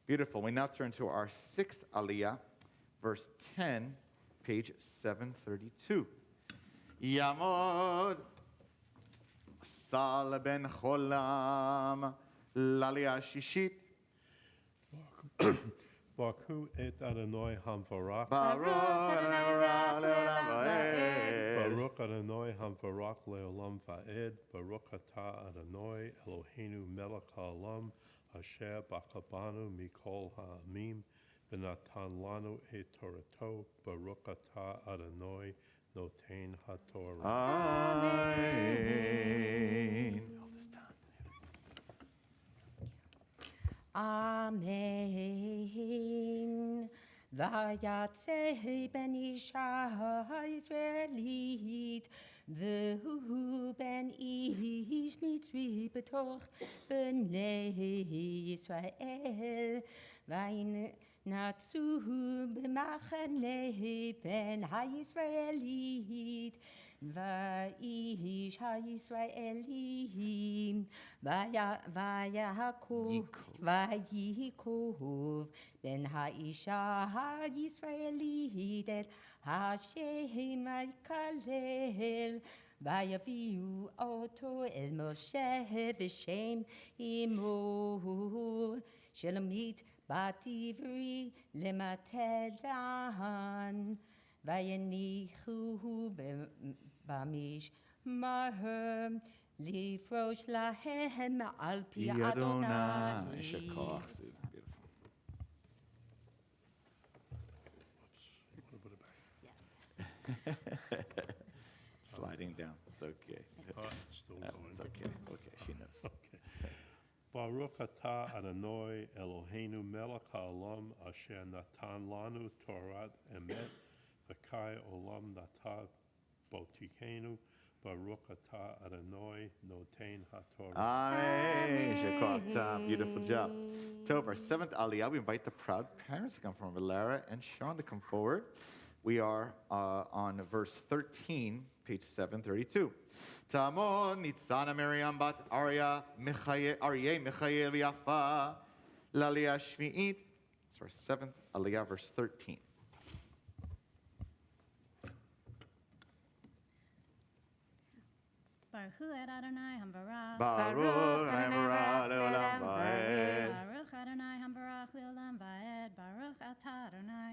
Beautiful. We now turn to our sixth Aliyah, verse 10, page 732. Yamod Sal ben Cholam l'Aliyah shishit. Baruch Hu et Adonai Hamvarah. Baruch Adonai Barak le'olam va'ed. Baruch Adonai Hamvarach le'olam va'ed. Baruch atah Adonai Eloheinu melech haolam asher bachar banu mikol ha'amim v'natan lanu et Torato. Baruch atah Adonai Notain HaTorah. Amen. All this time. Amen. ויצא בן אישה ישראלית, והוא בן איש מצרי בתוך בני ישראל, וינצו במחנה בן הישראלית, ואיש הישראלי ויעקב בן האישה הישראלית את השם יקלל, ויביאו אותו אל משה בשם אמור, שלומית בת עברי למתדן, ויניחו במשמר לפרוש להם על פי אדוני. יישר כוח, Susan. Sliding down. It's okay. It's still going. It's okay. Okay, she knows. Okay. Baruch atah Adonai Eloheinu melech haolam asher natan lanu Torat emet v'kai olam nata botikenu. Baruch atah Adonai notain haTorah. Amen. יישר כוח. Beautiful job. So for our 7th Aliyah, we invite the proud parents to come from Raleigh and Sean to come forward. We are on verse 13, page 732. Tamon Nitzana Miriam bat Aryeh Michael Yafa L'Aliyah Shvi'it. It's our 7th Aliyah, verse 13. Baruch Adonai Hamvarach. Baruch Adonai Leolam Vaed. Baruch Adonai Hamvarach Leolam Vaed. Baruch Atah Adonai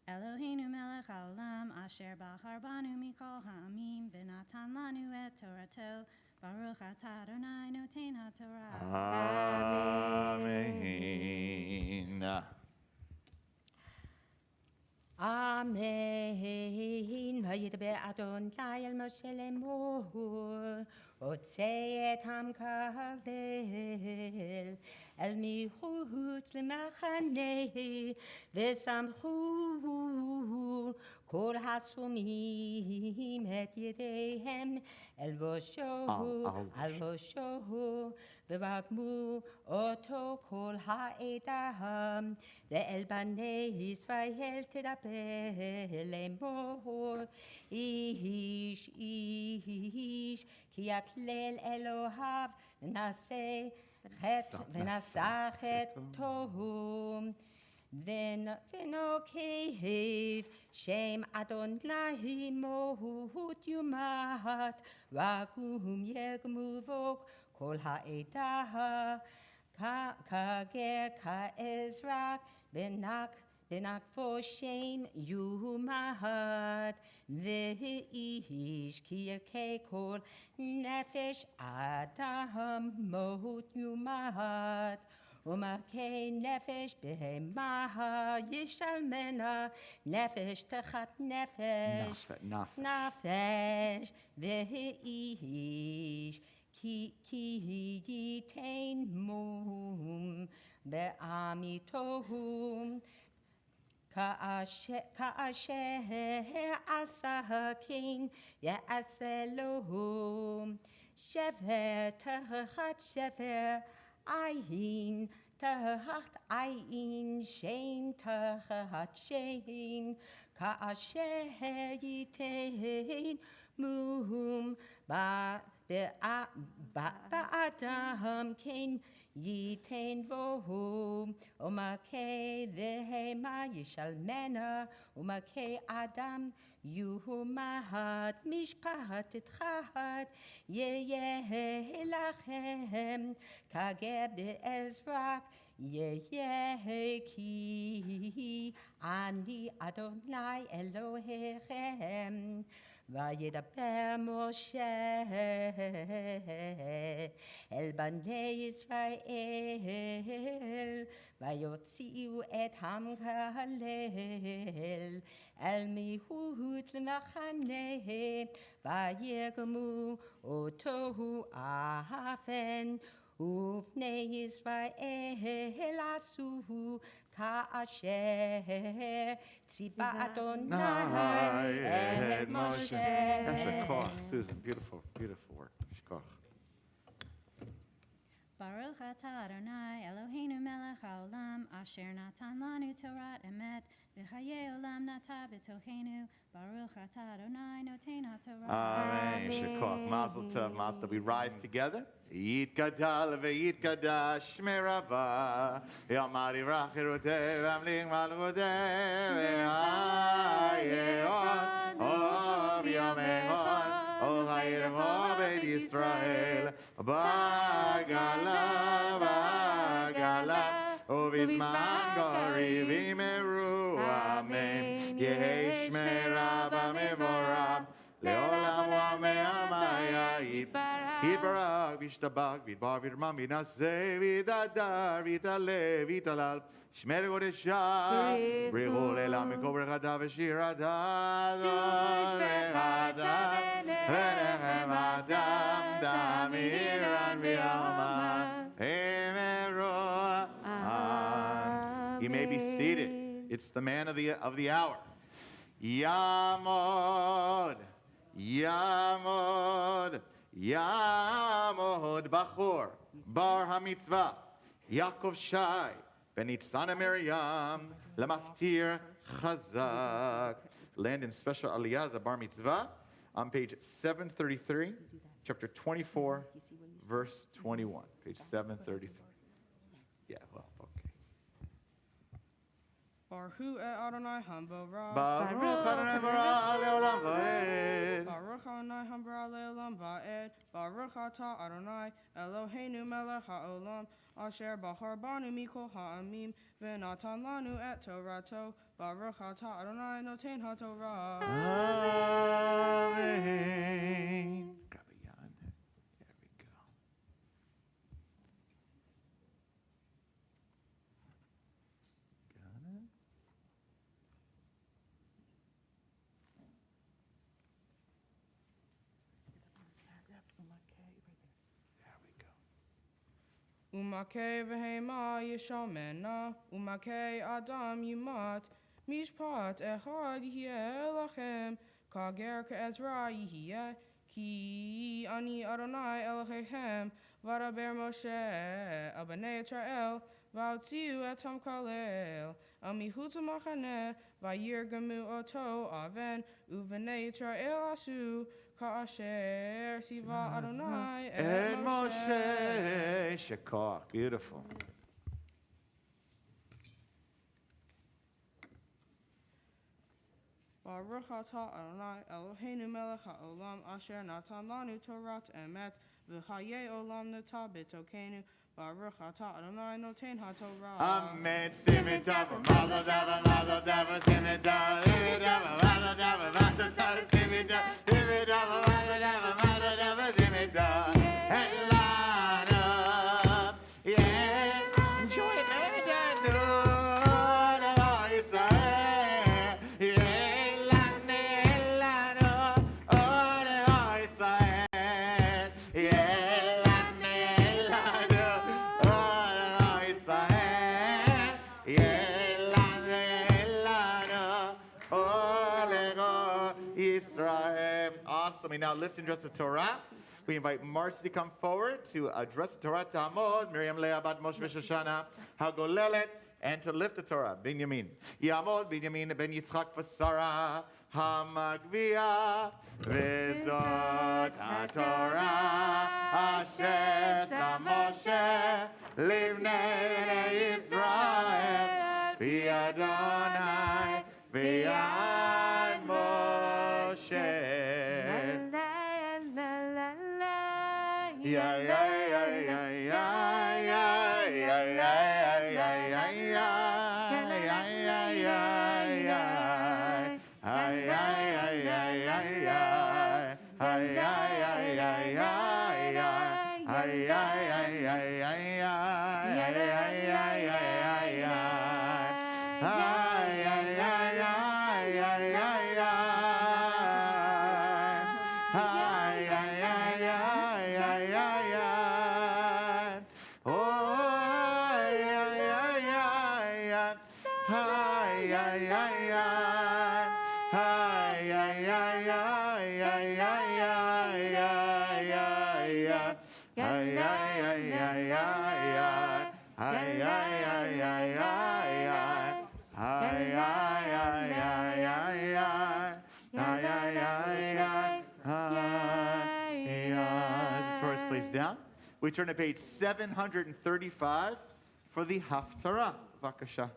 Eloheinu melech haolam asher Behar banu mikol ha'amim v'natan lanu et Torato. Baruch Atah Adonai notain haTorah. Amen. Amen. וידבר אדוני אל משה לאמור, הוצא את המקהל אל מחוץ למחנה, ושמחו כל הסומים את ידיהם אל ראשו, ורגמו אותו כל העדה, ואל בני ישראל תדבר לאמור, איש כי יכלל אלוהיו ונשא חטאו, ונוקב שם אדוני מות יומת, רגום יגמובו כל העדה, כגר כאזרח בנקבו שם יומת, ואיש כי יכה כל נפש אדם מות יומת, ומכה נפש בהמה ישלמנה, נפש תחת נפש, נפש, ואיש כי ייתן מום בעמיתו, כאשר עשה כן יעשה לו, שבר תחת שבר עין, תחת עין, שן תחת שן, כאשר ייתן מום באדם כן ייתן בו, ומכה בהמה ישלמנה, ומכה אדם יומת, משפט אחד יהיה לכם, כגר באזרח יהיה, כי אני אדוני אלוהיכם. וידבר משה אל בני ישראל, ויוציאו את עם כהלל אל מחוץ למחנה, וירגמו אותו עפן, ובני ישראל עשו כאשר ציווה אדוני את משה. Shikoch, Susan, beautiful, beautiful work. Shikoch. Baruch atah Adonai Eloheinu melech haolam, asher natan lanu Torat emet, v'chayei olam nata b'tochenu. Baruch atah Adonai noten haTorah. Amen. Shikoch. Mazel tov, mazel tov. We rise together. Yitgadal ve'yitgadash shmei Rabbah, Yamar yirach yiruteh v'amlich malchuteh v'hayeon ov yomechon ol ha'yircho beit Yisrael b'gala uvizman gori v'imeru amen yehi shmei Rabbah mevorach le'olam u'ame'amaya Yitbarach, v'yishtabach, v'yidbar, v'yirmam, v'yinaseh, v'yidadar, v'yidaleh, v'yidalal, shmer kodeshah, b'richu le'elam mikol b'rechadav v'shiradav, v'nechem adam, damiran v'yalma, emeroah. You may be seated. It's the man of the hour. Yamod, Yamod. Yamod Bachor Bar HaMitzvah Yaakov Shai Ben Nitzana Miriam Lamaftir Chazak. Land in special Aliyah Bar Mitzvah on page 733, chapter 24, verse 21. Page 733. Yeah, well, okay. Baruch Adonai Hamborah. Baruch Adonai Bara Leolam Vaed. Baruch Adonai Hamborah Leolam Vaed. Baruch Atah Adonai Eloheinu melech haolam, asher Behar banu mikol ha'amim, v'natan lanu et Torato. Baruch Atah Adonai noten haTorah. Amen. Grab a yarn. There we go. Got it? Umakei v'hema yishamena, umakei adam yimat, mishpat echad yihye lachem, kager ke'ezra yihye, ki ani Adonai Elohechem, v'adaber Moshe el bnei Yisrael, v'autziu etam kalel, al mihutz ha'machaneh, v'yirgemu oto aven, u'vnei Yisrael asu, Ka'asher siva Adonai Et Moshe. Shikoch. Beautiful. Baruch atah Adonai Eloheinu melech haolam, asher natan lanu Torat emet, v'chayei olam nata b'tokenu. Baruch atah Adonai noten haTorah. Amen. Simitava, mazel tov, mazel tov, simitava, simitava, mazel tov, mazel tov, simitava, simitava, mazel tov, simitava. Elana, yeah, enjoy it, man. Israel, yeah, Elana, oh, Israel, yeah. Awesome. We now lift and dress the Torah. We invite Marcy to come forward to address the Torah Ta'amod, Miriam Leah Bat Moshe Shoshana, Hagolelet, and to lift the Torah, Binyamin. Yamod, Binyamin, Ben Yitzchak Vasara, Hamagvia, Vizot HaTorah, Asher Sam Moshe, Livnei Israel, V'Adonai, V'Ad Moshe. Yeah, yeah, yeah, yeah, yeah, yeah, yeah, yeah, yeah, yeah, yeah, yeah, yeah, Down. We turn to page 735 for the Haftarah. Vakasha.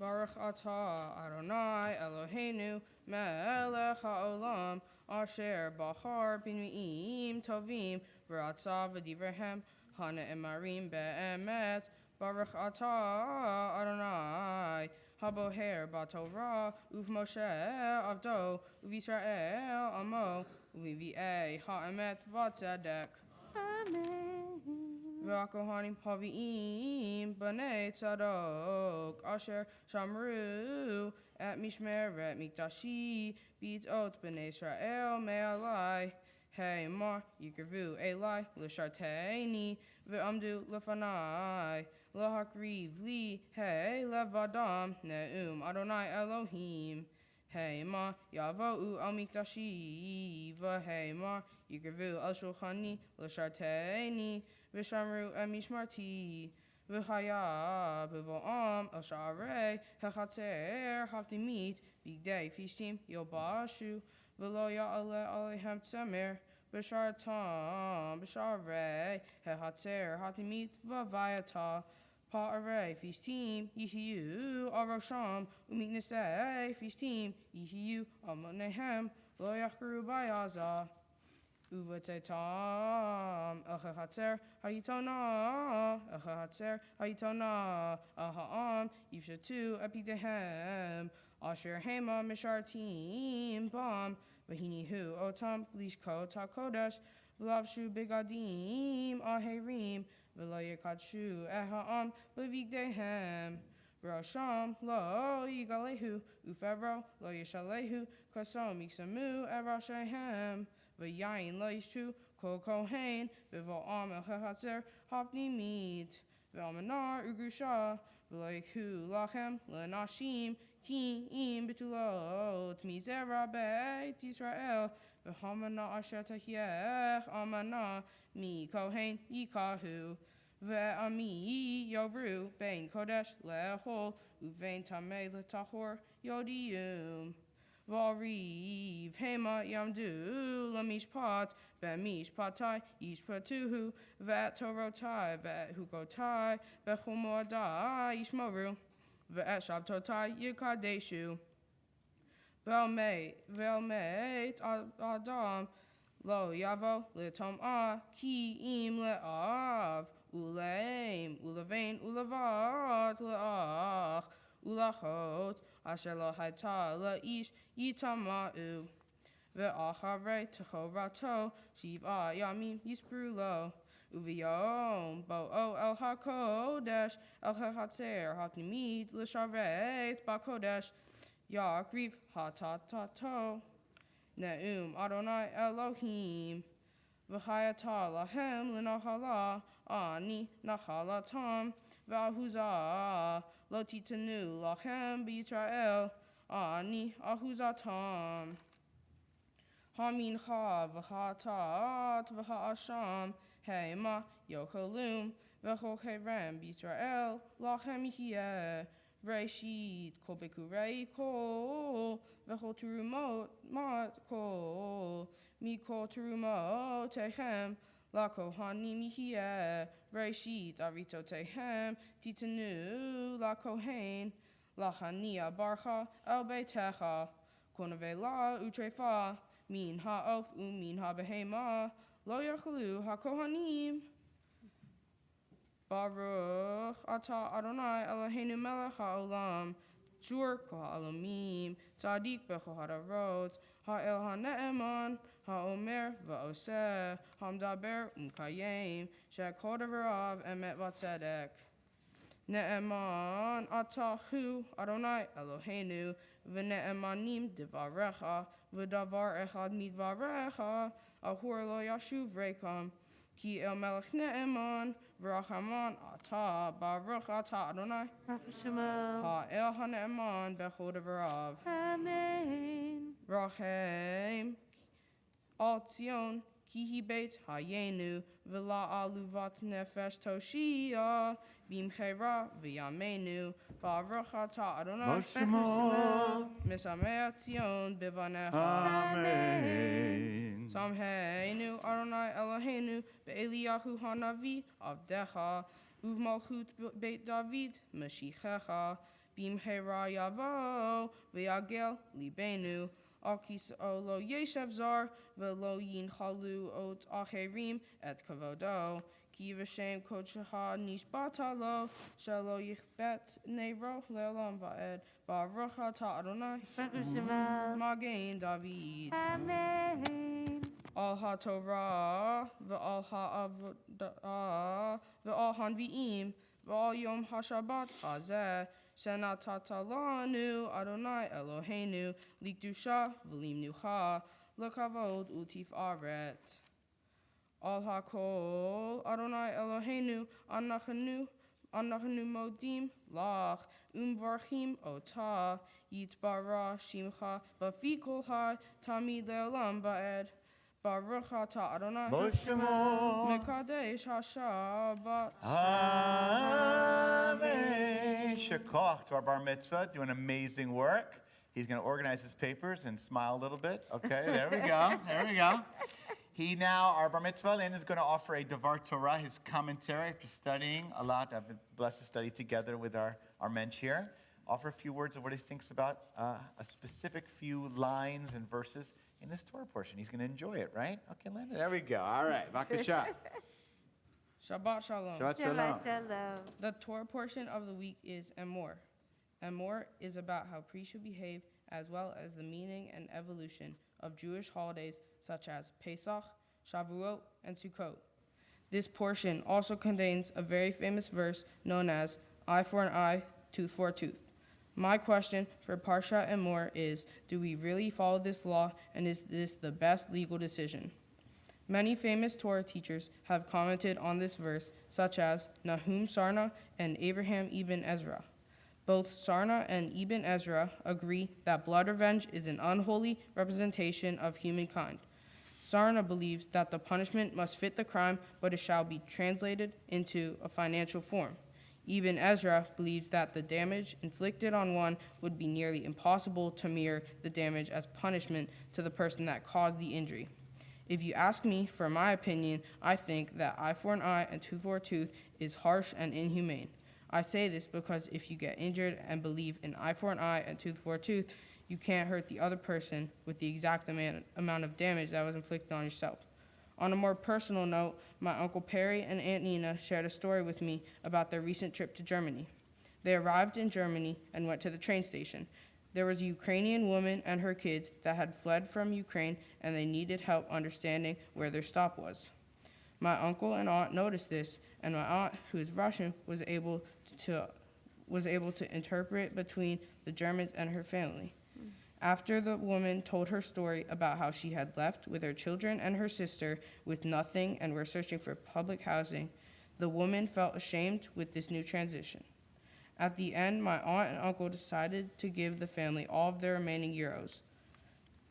Baruch atah Adonai Eloheinu melech haolam asher Behar b'nuim tovim v'ratzah v'divrehem ha'ne'emarim be'emet. Baruch atah Adonai haboher b'torah uv'Moshe avdo uv'Yisrael amo uv'Vi'ei ha'emet v'tzedek. Amen. V'akohanim havi'im b'nei tzadok asher shamru et mishmeret mikdashi b'tot b'nei Israel me'alai Emor yikrevu elai l'sharteini v'amdu lefanai l'hakriv li levadam ne'um Adonai Elohim Emor yavo'u al mikdashi v'Emor yikrevu al shulchani l'sharteini v'shamru et mishmarti v'chaya b'vo'am el sha'arei hechatzer hafdimit b'gdei fishtim yobashu v'lo ya'ale alehem tzemer b'shartam b'sharei hechatzer hafdimit v'vayata pa'arei fishtim yihiyu arosham u'miknesei fishtim yihiyu amonehem lo yachru bayaza Uvatetam Achatzer Hayitona Achatzer Hayitona Aham Yivshatu Epidehem Asher Hema Mishartim Bam Vahinihu Otam Lishko Takodesh Vlavshu Bigadim Aherim Velayakatshu Eham Bavigdehem Rosham Lo Yigalehu Ufevro Lo Yeshalehu Kasom Iksamu Erashehem V'yayin lo yishtu kol kohen v'vo'am el hachatzer hapni meat v'almanar ugrusha v'lo yikhu lachem l'nashim ki im betulot mizera beit Yisrael v'hamana asher tahiech amana mi kohen yikahu ve'ami yovru bein kodesh lehol uvein tamei letahor yodiyum V'ariv hema yamdu lamishpat b'mishpatai yishpatuhu v'et torotai v'et hukotai b'chumoadai yishmoru v'et shabtotai yikadeshu v'elmeit adam lo yavo l'tom'ah ki im le'av uleim ulevein ulevat le'ach ulachot asher lo hayta la'ish yitama'u ve'acharei techorato shiva yamim yispru lo uviyom bo'o el hakodesh el hachatzer hapnimid l'sharet ba'kodesh yakriv hatatato ne'um Adonai Elohim v'chayata lahem l'nachala ani nachalatam v'ahuzah lo titanu lachem b'Yisrael ani ahuzatam hamincha v'chatat v'ha'asham hema yokolum v'chocherem b'Yisrael lachem yihye v'reshit kol bekurei kol v'chol turumot mat kol mikol turumot techem La kohanim yihye v'reshit aritotehem titanu la kohen la chania barcha el beitecha konave la utrefa min ha'of umin ha'behema lo yachlu ha'kohanim Baruch atah Adonai Eloheinu melech ha'olam Zur kol ha'olamim tzadik b'chol ha'darot ha'el ha'ne'eman Ha'omer va'oseh, hamdaber umkayim, shekol devarav emet v'tzedek. Ne'eman atahu Adonai Eloheinu, v'ne'emanim divarecha, v'davar echad midvarecha, ahur lo yashuv rekam, ki el melech ne'eman, v'rachaman ata, baruch ata Adonai, ha'el ha'ne'eman bechol devarav. Amen. Rachem al Tzion, ki hi beit hayenu, v'la aluvat nefesh toshia, b'imchera v'yamenu, baruch ata Adonai, misameh Tzion bivanecha. Amen. Samheinu Adonai Eloheinu, be'eliyahu hanavi avdecha, uvmalchut beit David mashichecha, b'imchera yavo, v'yagel libenu, al kis'o lo yeshev zar, v'lo yinchalu ot acherim et kavodo, ki v'shem kodshecha nishbata lo, shelo yichbet neiro le'olam va'ed, baruch ata Adonai, magen David. Amen. Al ha-Torah, v'al ha'avodah, v'al hanvi'im, v'al yom ha-Shabbat hazeh, shenatata lanu Adonai Eloheinu, likdusha v'limnucha, lekavod u'tifaret. Al hakol Adonai Eloheinu, anachnu modim lach, umvarchim otah, yitbara shimcha, b'fikol hai, tamid le'olam va'ed. Baruch ata Adonai, Mekadesh HaShabbat. Amen. Shekoch to our bar mitzvah, doing amazing work. He's going to organize his papers and smile a little bit. Okay, there we go. There we go. He now, our bar mitzvah, Lynn is going to offer a Devar Torah, his commentary after studying a lot. I've been blessed to study together with our mensch here. Offer a few words of what he thinks about a specific few lines and verses in this Torah portion. He's going to enjoy it, right? Okay, Lynn, there we go. All right, Vakasha. Shabbat Shalom. Shabbat Shalom. Shabbat Shalom. The Torah portion of the week is Emor. Emor is about how priests should behave, as well as the meaning and evolution of Jewish holidays such as Pesach, Shavuot, and Sukkot. This portion also contains a very famous verse known as eye for an eye, tooth for a tooth. My question for Parsha Emor is, do we really follow this law, and is this the best legal decision? Many famous Torah teachers have commented on this verse, such as Nahum Sarna and Abraham Ibn Ezra. Both Sarna and Ibn Ezra agree that blood revenge is an unholy representation of humankind. Sarna believes that the punishment must fit the crime, but it shall be translated into a financial form. Ibn Ezra believes that the damage inflicted on one would be nearly impossible to mirror the damage as punishment to the person that caused the injury. If you ask me for my opinion, I think that eye for an eye and tooth for a tooth is harsh and inhumane. I say this because if you get injured and believe in eye for an eye and tooth for a tooth, you can't hurt the other person with the exact amount of damage that was inflicted on yourself. On a more personal note, my Uncle Perry and Aunt Nina shared a story with me about their recent trip to Germany. They arrived in Germany and went to the train station. There was a Ukrainian woman and her kids that had fled from Ukraine, and they needed help understanding where their stop was. My uncle and aunt noticed this, and my aunt, who is Russian, was able to interpret between the Germans and her family. After the woman told her story about how she had left with her children and her sister with nothing and were searching for public housing, the woman felt ashamed with this new transition. At the end, my aunt and uncle decided to give the family all of their remaining euros.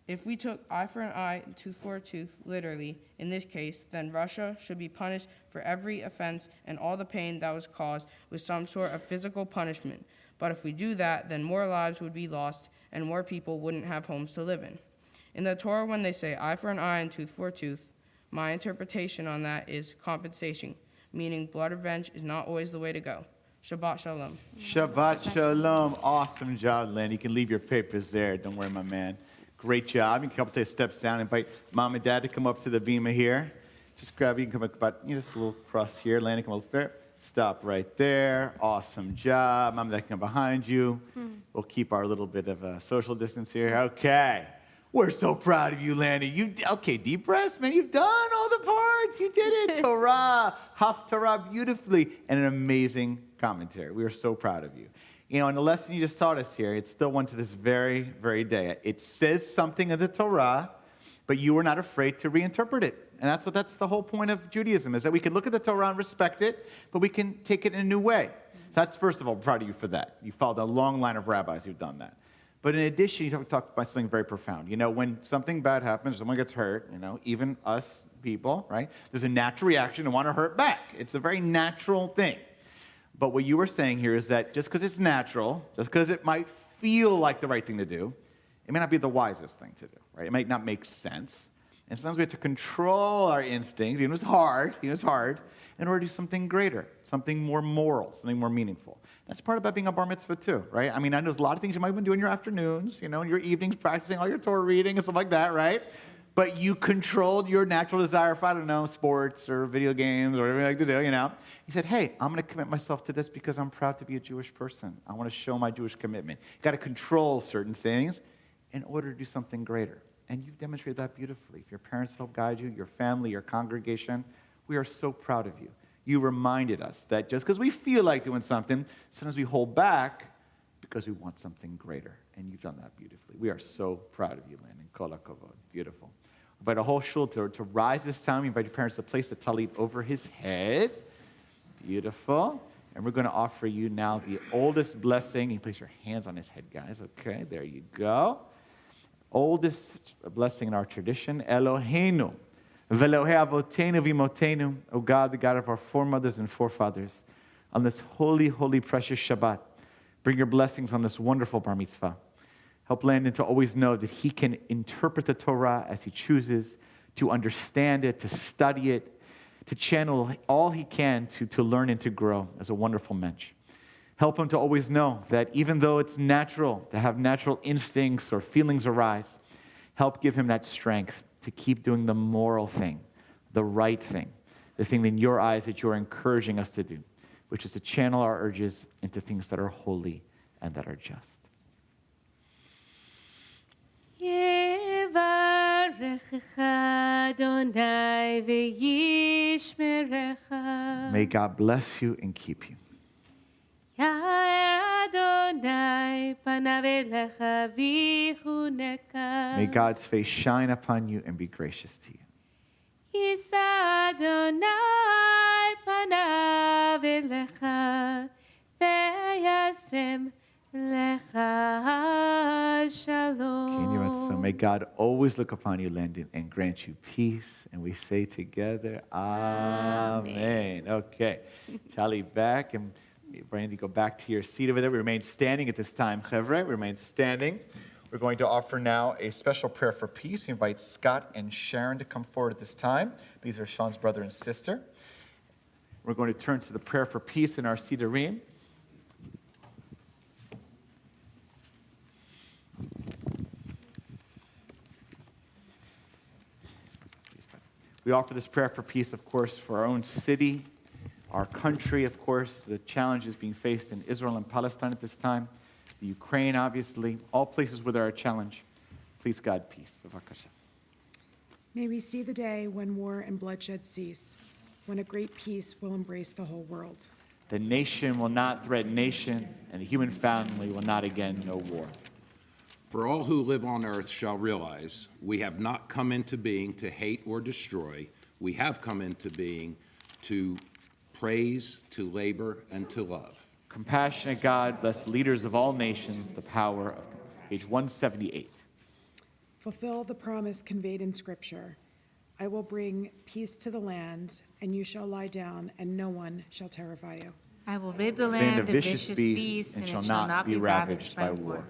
If we took eye for an eye and tooth for a tooth literally in this case, then Russia should be punished for every offense and all the pain that was caused with some sort of physical punishment. But if we do that, then more lives would be lost and more people wouldn't have homes to live in. In the Torah, when they say eye for an eye and tooth for a tooth, my interpretation on that is compensation, meaning blood revenge is not always the way to go. Shabbat Shalom. Shabbat Shalom. Awesome job, Len. You can leave your papers there. Don't worry, my man. Great job. You can come up to steps down. Invite mom and dad to come up to the bima here. Just grab, you can come up about, just a little cross here. Landon, come over there. Stop right there. Awesome job. Mom and dad can come behind you. We'll keep our little bit of a social distance here. Okay. We're so proud of you, Landon. Okay, deep breaths, man. You've done all the parts. You did it. Torah, Haftarah, beautifully, and an amazing commentary. We are so proud of you. You know, and the lesson you just taught us here, it's still one to this very, very day. It says something in the Torah, but you were not afraid to reinterpret it. And that's the whole point of Judaism, is that we can look at the Torah and respect it, but we can take it in a new way. So that's, first of all, proud of you for that. You followed a long line of rabbis who've done that. But in addition, you talk about something very profound. You know, when something bad happens, someone gets hurt, you know, even us people, right? There's a natural reaction to want to hurt back. It's a very natural thing. But what you were saying here is that just because it's natural, just because it might feel like the right thing to do, it may not be the wisest thing to do, right? It might not make sense. And sometimes we have to control our instincts, even if it's hard, in order to do something greater, something more moral, something more meaningful. That's part about being a bar mitzvah too, right? I mean, I know there's a lot of things you might have been doing in your afternoons, you know, in your evenings, practicing all your Torah reading and stuff like that, right? But you controlled your natural desire for, I don't know, sports or video games or whatever you like to do, you know. You said, hey, I'm going to commit myself to this because I'm proud to be a Jewish person. I want to show my Jewish commitment. You've got to control certain things in order to do something greater. And you've demonstrated that beautifully. If your parents help guide you, your family, your congregation, we are so proud of you. You reminded us that just because we feel like doing something, sometimes we hold back because we want something greater. And you've done that beautifully. We are so proud of you, Landon. Kol hakavod. Beautiful. Invite a whole shul to rise this time. Invite your parents to place the talit over his head. Beautiful. And we're going to offer you now the oldest blessing. You place your hands on his head, guys. Okay, there you go. Oldest blessing in our tradition. Eloheinu. Ve'Elohei avotenu v'imotenu, O God, the God of our foremothers and forefathers, on this holy, holy, precious Shabbat, bring your blessings on this wonderful bar mitzvah. Help Landon to always know that he can interpret the Torah as he chooses, to understand it, to study it, to channel all he can to learn and to grow as a wonderful mensch. Help him to always know that even though it's natural to have natural instincts or feelings arise, help give him that strength to keep doing the moral thing, the right thing, the thing in your eyes that you're encouraging us to do, which is to channel our urges into things that are holy and that are just. May God bless you and keep you. May God's face shine upon you and be gracious to you. So may God always look upon you, Landon, and grant you peace. And we say together, Amen. Okay, tally back, and Brandy, go back to your seat over there. We remain standing at this time, Chevre. We remain standing. We're going to offer now a special prayer for peace. We invite Scott and Sharon to come forward at this time. These are Sean's brother and sister. We're going to turn to the prayer for peace in our Cedarine. We offer this prayer for peace, of course, for our own city, our country, of course, the challenges being faced in Israel and Palestine at this time, the Ukraine, obviously, all places where there are a challenge. Please, God, peace. B'vakasha. May we see the day when war and bloodshed cease, when a great peace will embrace the whole world. The nation will not threaten nation, and the human family will not again know war. For all who live on earth shall realize we have not come into being to hate or destroy. We have come into being to praise, to labor, and to love. Compassionate God, bless leaders of all nations, the power of page 178. Fulfill the promise conveyed in Scripture. I will bring peace to the land, and you shall lie down, and no one shall terrify you. I will rid the land of vicious beasts, and it shall not be ravaged by war.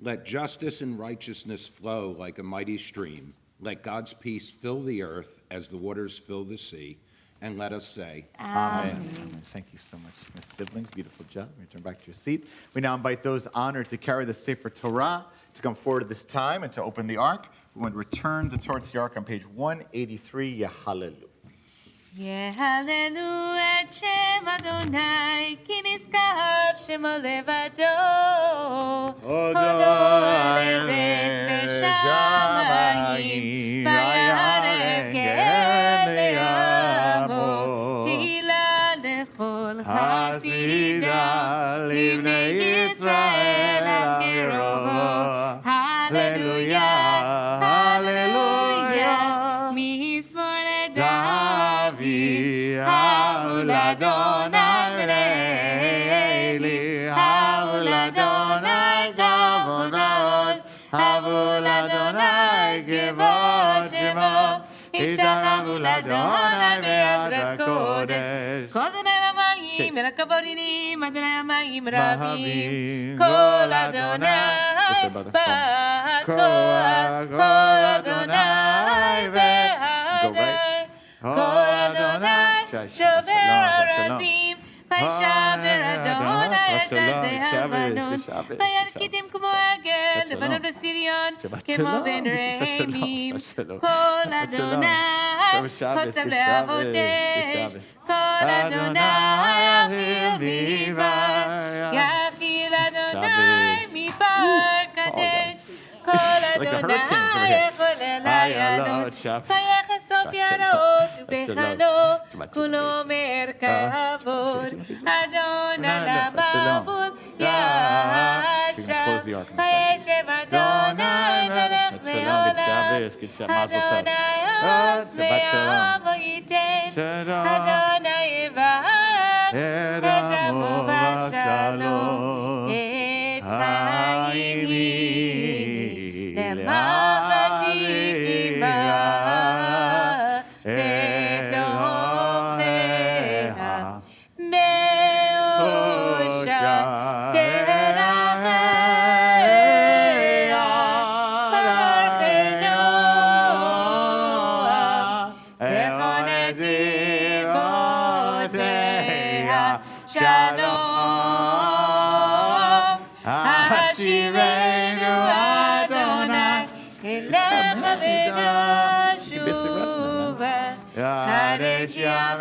Let justice and righteousness flow like a mighty stream. Let God's peace fill the earth as the waters fill the sea. And let us say, Amen. Thank you so much, my siblings. Beautiful job. Return back to your seat. We now invite those honored to carry the Sefer Torah to come forward at this time and to open the ark. We want to return towards the ark on page 183, Yahalelu. יהללו את שם אדוני, כי נשגב שמו לבדו. הודו על ארץ ושמיים, ויערב גר ליעמו. תהילה לכל חסידה, לבני ישראל המקרבו. הללויה, הללויה, מזמור לדוד. האול אדוני בני, האול אדוני כבוד עוז, האול אדוני כבוד שמו, השתחוו לאדוני באדרת קודש. כל אדוני המים אל הכבודינים, אדוני המים רבים, כל אדוני בכוח, כל אדוני בהדר, כל אדוני שובר ארזים, וישבר אדוני את ארזי הלבנון, וירקידם כמו עגל, לבנון וסריון, כמו בן רעמים, כל אדוני חוצב להבות אש, כל אדוני יאכיל מדבר, יאכיל אדוני מפר קדש, כל אדוני יכול אליי ויחשוף יראות ובחלו, כולו מרכבות, אדון על המבול ישב, וישב אדוני מלך לעולם, אדוני עוז לעמו ייתן, אדוני יברך את עמו בשלום, עץ חיים למחזיק דמעה, בתוכנה מאושה תרחיה, ברכנו בכל נתיבותיה, שלום, השיבנו אדוני אליך ונשובה, קדש ימינו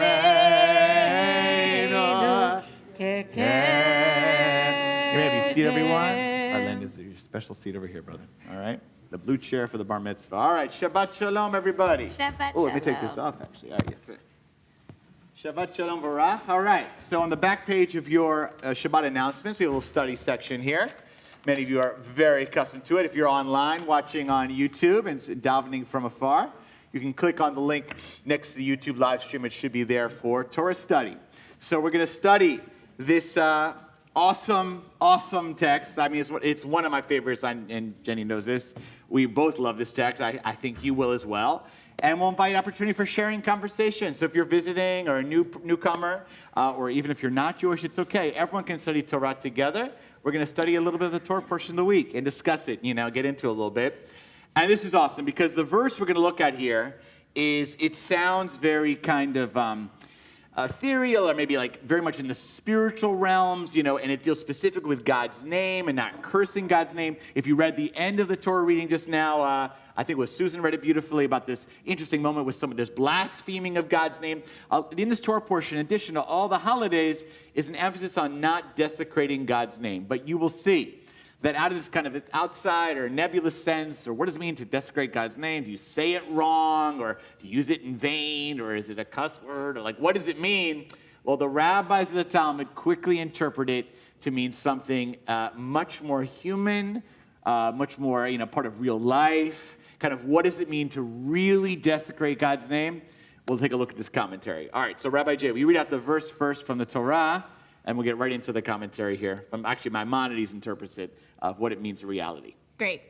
You may be seated, everyone. Arlen is your special seat over here, brother. All right? The blue chair for the bar mitzvah. All right, Shabbat Shalom, everybody. Shabbat Oh, let me take this off, actually. All right, Shabbat Shalom Varach. All right, so on the back page of your Shabbat announcements, we have a little study section here. Many of you are very accustomed to it. If you're online watching on YouTube and davening from afar, you can click on the link next to the YouTube live stream. It should be there for Torah study. So we're going to study this awesome text. I mean, it's one of my favorites, and Jenny knows this. We both love this text. I think you will as well. And we'll invite opportunity for sharing conversation. So if you're visiting or a newcomer, or even if you're not Jewish, it's okay. Everyone can study Torah together. We're going to study a little bit of the Torah portion of the week and discuss it, get into it a little bit. And this is awesome because the verse we're going to look at here it sounds very kind of ethereal or maybe like very much in the spiritual realms, and it deals specifically with God's name and not cursing God's name. If you read the end of the Torah reading just now, I think it was Susan read it beautifully about this interesting moment with this blaspheming of God's name. In this Torah portion, in addition to all the holidays, is an emphasis on not desecrating God's name. But you will see that out of this kind of outside or nebulous sense, or what does it mean to desecrate God's name? Do you say it wrong, or do you use it in vain, or is it a cuss word, or what does it mean? Well, the rabbis of the Talmud quickly interpret it to mean something much more human, much more, part of real life. Kind of what does it mean to really desecrate God's name? We'll take a look at this commentary. All right, so Rabbi Jay, will you read out the verse first from the Torah, and we'll get right into the commentary here. Actually, Maimonides interprets it of what it means in reality. Great.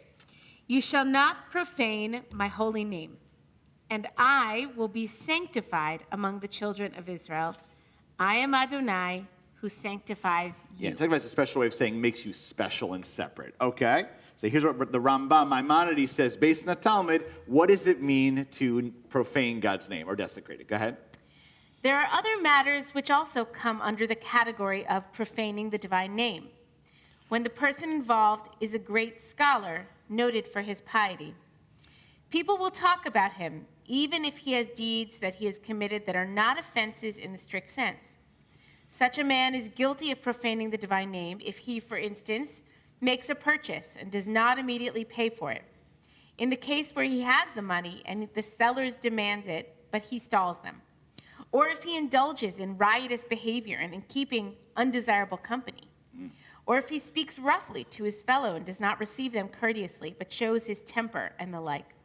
You shall not profane my holy name, and I will be sanctified among the children of Israel. I am Adonai, who sanctifies you. Yeah, sanctified is a special way of saying makes you special and separate. Okay? So here's what the Rambam, Maimonides, says, based on the Talmud, what does it mean to profane God's name or desecrate it? Go ahead. There are other matters which also come under the category of profaning the divine name. When the person involved is a great scholar, noted for his piety. People will talk about him, even if he has deeds that he has committed that are not offenses in the strict sense. Such a man is guilty of profaning the divine name if he, for instance, makes a purchase and does not immediately pay for it. In the case where he has the money and the sellers demand it, but he stalls them. Or if he indulges in riotous behavior and in keeping undesirable company. Or if he speaks roughly to his fellow and does not receive them courteously, but shows his temper and the like.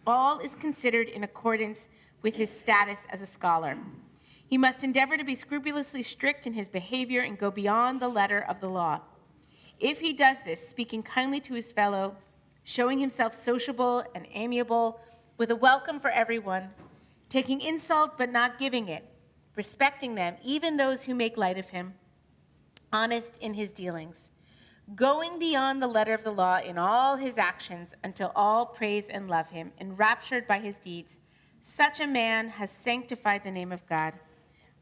All is considered in accordance with his status as a scholar. He must endeavor to be scrupulously strict in his behavior and go beyond the letter of the law. If he does this, speaking kindly to his fellow, showing himself sociable and amiable, with a welcome for everyone, taking insult but not giving it, respecting them, even those who make light of him, honest in his dealings, going beyond the letter of the law in all his actions until all praise and love him, enraptured by his deeds, such a man has sanctified the name of God.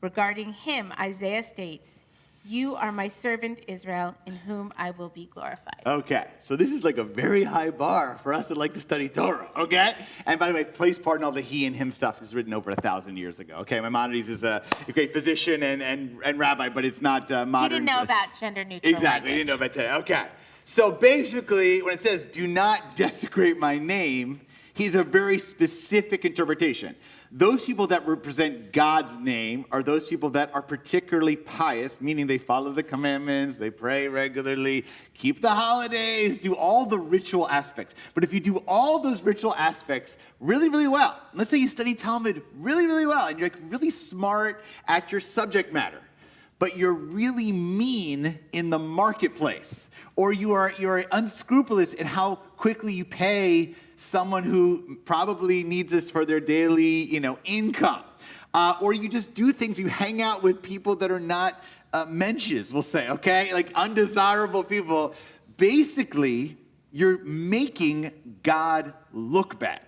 Regarding him, Isaiah states, "You are my servant Israel, in whom I will be glorified." Okay, so this is like a very high bar for us that like to study Torah, okay? And by the way, please pardon all the he and him stuff. This is written over 1,000 years ago, okay? Maimonides is a great physician and rabbi, but it's not modern. He didn't know about gender neutral Exactly, he didn't know about today. Okay, so basically, when it says, "Do not desecrate my name," he's a very specific interpretation. Those people that represent God's name are those people that are particularly pious, meaning they follow the commandments, they pray regularly, keep the holidays, do all the ritual aspects. But if you do all those ritual aspects really, really well, let's say you study Talmud really, really well, and you're like really smart at your subject matter, but you're really mean in the marketplace, or you're unscrupulous in how quickly you pay someone who probably needs this for their daily, income. Or you just do things, you hang out with people that are not mensches, we'll say, okay? Like undesirable people. Basically, you're making God look bad.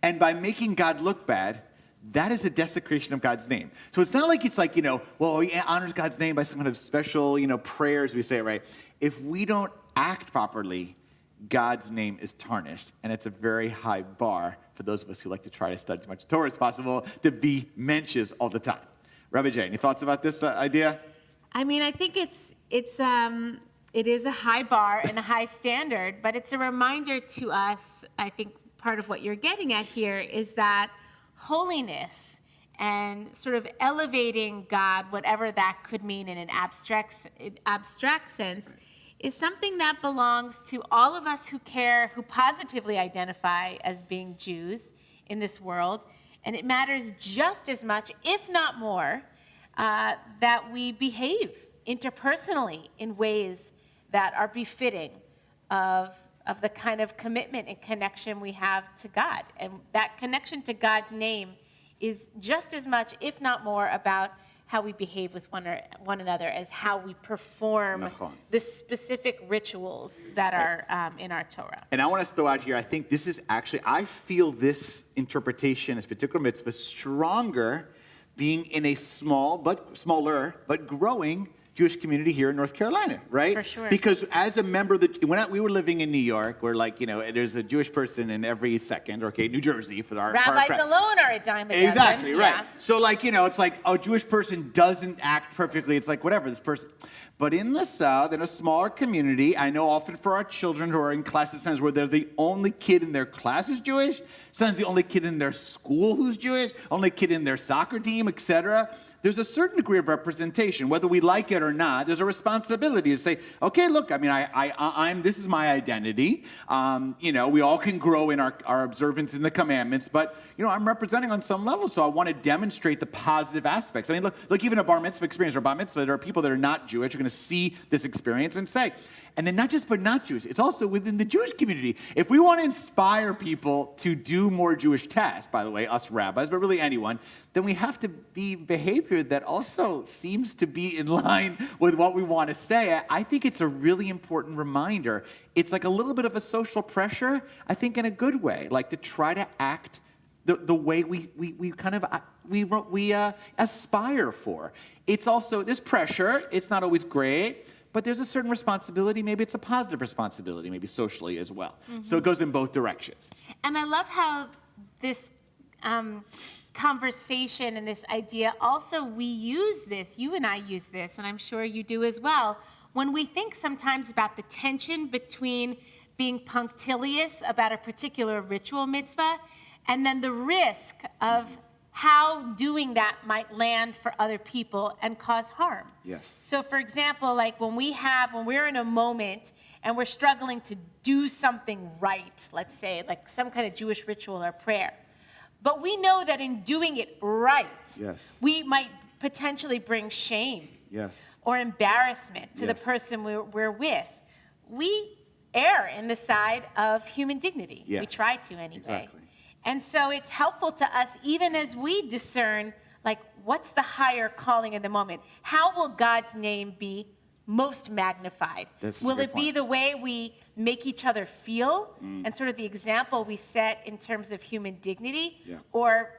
And by making God look bad, that is a desecration of God's name. So it's not like it's like, well, he honors God's name by some kind of special, prayers, we say it right. If we don't act properly, God's name is tarnished, and it's a very high bar for those of us who like to try to study as much Torah as possible to be mensches all the time. Rabbi Jay, any thoughts about this idea? I mean, I think it is a high bar and a high standard, but it's a reminder to us. I think part of what you're getting at here is that holiness and sort of elevating God, whatever that could mean in an abstract sense, is something that belongs to all of us who care, who positively identify as being Jews in this world. And it matters just as much, if not more, that we behave interpersonally in ways that are befitting of the kind of commitment and connection we have to God. And that connection to God's name is just as much, if not more, about how we behave with one another as how we perform the specific rituals that are in our Torah. And I want to throw out here, I think this is actually, I feel this interpretation, this particular mitzvah, stronger being in a smaller, but growing Jewish community here in North Carolina, right? For sure. Because as a member of when we were living in New York, where there's a Jewish person in every second, okay, New Jersey for our rabbis alone are a dime a dozen. Exactly, right. Yeah. So it's like a Jewish person doesn't act perfectly. It's like whatever, this person. But in the South, in a smaller community, I know often for our children who are in classes sometimes where they're the only kid in their class who's Jewish, sometimes the only kid in their school who's Jewish, only kid in their soccer team, etc. There's a certain degree of representation, whether we like it or not. There's a responsibility to say, okay, look, I mean, I'm this is my identity. We all can grow in our observance in the commandments, but I'm representing on some level, so I want to demonstrate the positive aspects. I mean, look, even a bar mitzvah experience or bar mitzvah, there are people that are not Jewish are going to see this experience and say, and then not just but not Jews, it's also within the Jewish community. If we want to inspire people to do more Jewish tasks, by the way, us rabbis, but really anyone, then we have to be behavior that also seems to be in line with what we want to say. I think it's a really important reminder. It's like a little bit of a social pressure, I think in a good way, like to try to act the way we aspire for. It's also, there's pressure, it's not always great, but there's a certain responsibility. Maybe it's a positive responsibility, maybe socially as well. Mm-hmm. So it goes in both directions. And I love how this conversation and this idea, also we use this, you and I use this, and I'm sure you do as well, when we think sometimes about the tension between being punctilious about a particular ritual mitzvah and then the risk of how doing that might land for other people and cause harm. Yes. So for example, like when we're in a moment and we're struggling to do something right, let's say, like some kind of Jewish ritual or prayer, but we know that in doing it right, Yes. we might potentially bring shame Yes. or embarrassment to the Yes. person we're with. We err in the side of human dignity. We Yes. try to anyway. Exactly. And so it's helpful to us, even as we discern, like, what's the higher calling in the moment? How will God's name be most magnified? That's a Will good it be point. the way we make each other feel and sort of the example we set in terms of human dignity, Yeah. or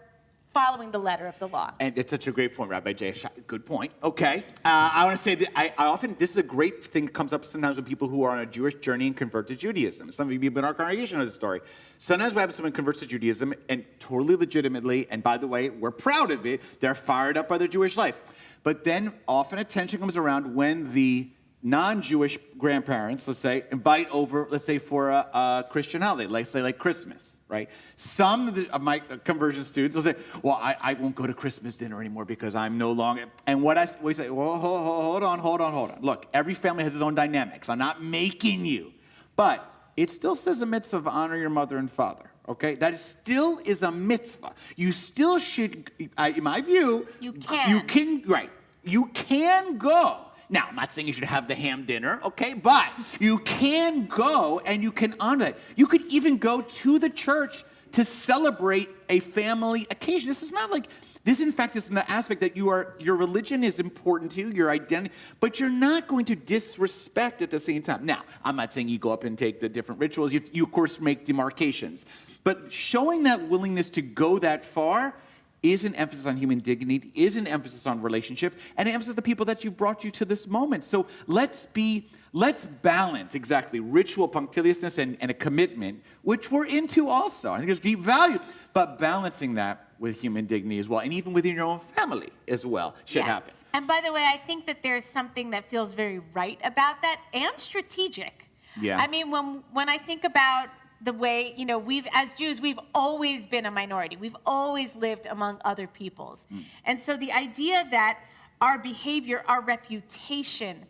following the letter of the law? And it's such a great point, Rabbi Jay. Good point. Okay. I want to say that I often, this is a great thing that comes up sometimes with people who are on a Jewish journey and convert to Judaism. Some of you in our congregation know this story. Sometimes what happens when someone converts to Judaism, and totally legitimately, and by the way, we're proud of it, they're fired up by their Jewish life. But then often a tension comes around when the non-Jewish grandparents, let's say, invite over, let's say, for a Christian holiday, let's say like Christmas, right? Some of my conversion students will say, well, I won't go to Christmas dinner anymore because I'm no longer, and we say, well, hold on. Look, every family has its own dynamics. I'm not making you. But it still says a mitzvah of honor your mother and father, okay? That still is a mitzvah. You still should, in my view, you can go. Now, I'm not saying you should have the ham dinner, okay? But you can go and you can honor that. You could even go to the church to celebrate a family occasion. This is not like, this in fact is in the aspect that your religion is important to you, your identity, but you're not going to disrespect at the same time. Now, I'm not saying you go up and take the different rituals. You of course make demarcations. But showing that willingness to go that far is an emphasis on human dignity, is an emphasis on relationship, and an emphasis on the people that you've brought you to this moment. So let's balance exactly ritual punctiliousness and a commitment, which we're into also. I think there's deep value, but balancing that with human dignity as well, and even within your own family as well should happen. And by the way, I think that there's something that feels very right about that and strategic. Yeah. I mean, when I think about the way, as Jews, we've always been a minority. We've always lived among other peoples. And so the idea that our behavior, our reputation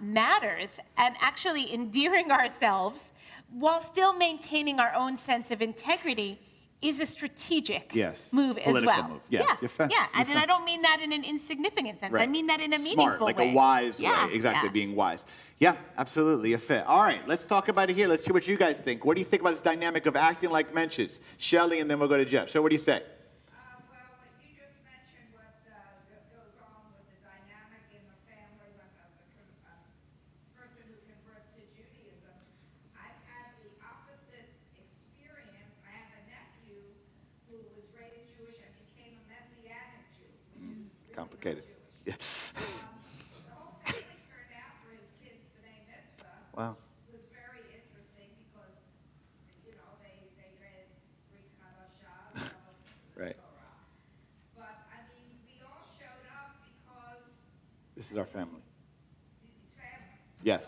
matters, and actually endearing ourselves while still maintaining our own sense of integrity is a strategic move as Political well. move. Yeah. You're fair. Yeah, You're and fair. I don't mean that in an insignificant sense. Right. I mean that in a Smart, meaningful like way. a wise way. Exactly, Yeah. being wise. Yeah, absolutely. You're fair. All right, let's talk about it here. Let's see what you guys think. What do you think about this dynamic of acting like mentions? Shelley, and then we'll go to Jeff. So what do you say? Complicated. Yes. Wow. Right. This is our family. Yes.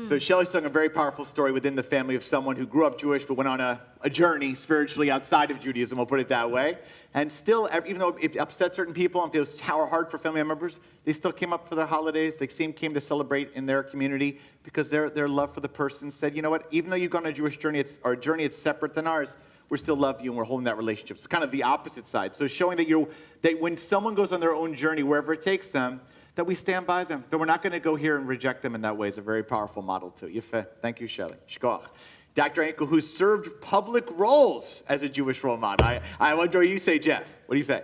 So Shelley's telling a very powerful story within the family of someone who grew up Jewish but went on a journey spiritually outside of Judaism, we'll put it that way. And still, even though it upset certain people and feels hard for family members, they still came up for their holidays. They came to celebrate in their community because their love for the person said, you know what, even though you've gone on a Jewish journey, our journey is separate than ours, we still love you and we're holding that relationship. It's kind of the opposite side. So showing that when someone goes on their own journey, wherever it takes them, that we stand by them, that we're not going to go here and reject them in that way is a very powerful model too. Thank you, Shelley. Shkoch. Dr. Enkel, who served public roles as a Jewish role model. I wonder what you say, Jeff. What do you say?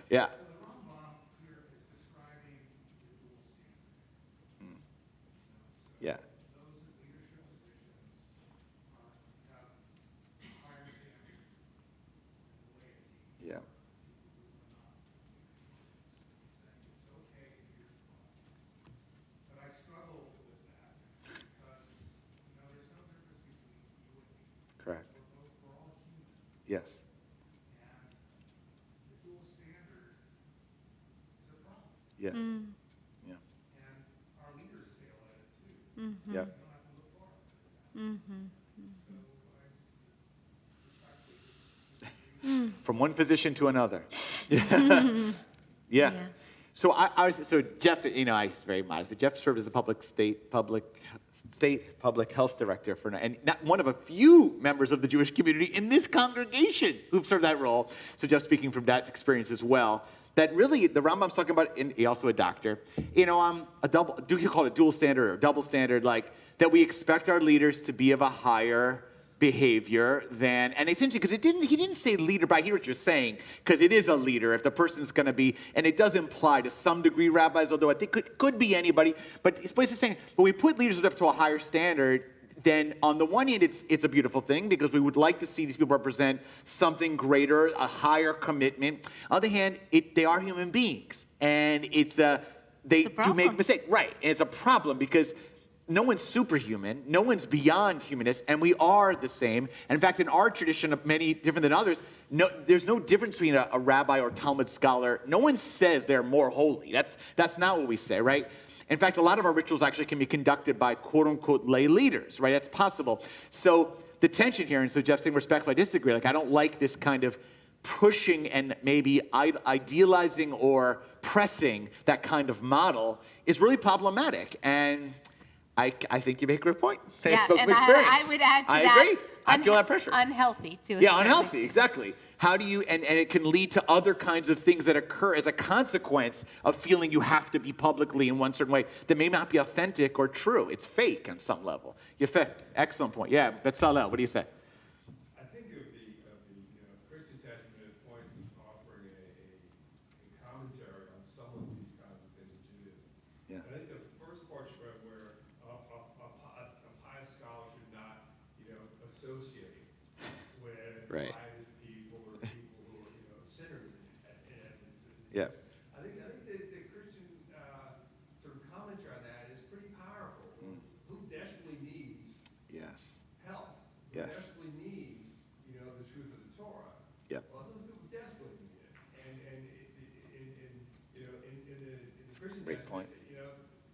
Yeah. Yeah. Yeah. Yes. Yes. Yeah. And our leaders fail at it too. Yeah. You don't have to look far. From one physician to another. Yeah. So so Jeff, I was very modest, but Jeff served as a state public health director and not one of a few members of the Jewish community in this congregation who've served that role. So Jeff, speaking from that experience as well, that really the Rambam's talking about, and he's also a doctor, you call it dual standard or double standard, like that we expect our leaders to be of a higher behavior than, and it's interesting because he didn't say leader, but I hear what you're saying, because it is a leader if the person's going to be, and it does imply to some degree rabbis, although I think it could be anybody, but it's basically saying, but we put leaders up to a higher standard, then on the one hand, it's a beautiful thing because we would like to see these people represent something greater, a higher commitment. On the other hand, they are human beings, and they do make mistakes, right? And it's a problem because no one's superhuman, no one's beyond humanness, and we are the same. And in fact, in our tradition, of many different than others, there's no difference between a rabbi or Talmud scholar. No one says they're more holy. That's not what we say, right? In fact, a lot of our rituals actually can be conducted by quote-unquote lay leaders, right? That's possible. So the tension here, and so Jeff's saying respectfully, I disagree. Like, I don't like this kind of pushing and maybe idealizing or pressing that kind of model is really problematic. And I think you make a great point. I spoke from experience. I would add to that. I agree. I feel that pressure. Unhealthy, too. Yeah, unhealthy, exactly. How do you, and it can lead to other kinds of things that occur as a consequence of feeling you have to be publicly in one certain way that may not be authentic or true. It's fake on some level. Yafeh, excellent point. Yeah, Betzalel, what do you say? I think of the Christian Testament as points as offering a commentary on some of these kinds of things in Judaism. Yeah. And I think the first part where a pious scholar should not, associate with Right. pious people or people who are, sinners in essence. Yeah. I think the Christian sort of commentary on that is pretty powerful. Who desperately needs Yes. help? Who Yes. desperately needs, the truth of the Torah? Yep. Well, some people desperately need it, and in the Christian Great Testament, point.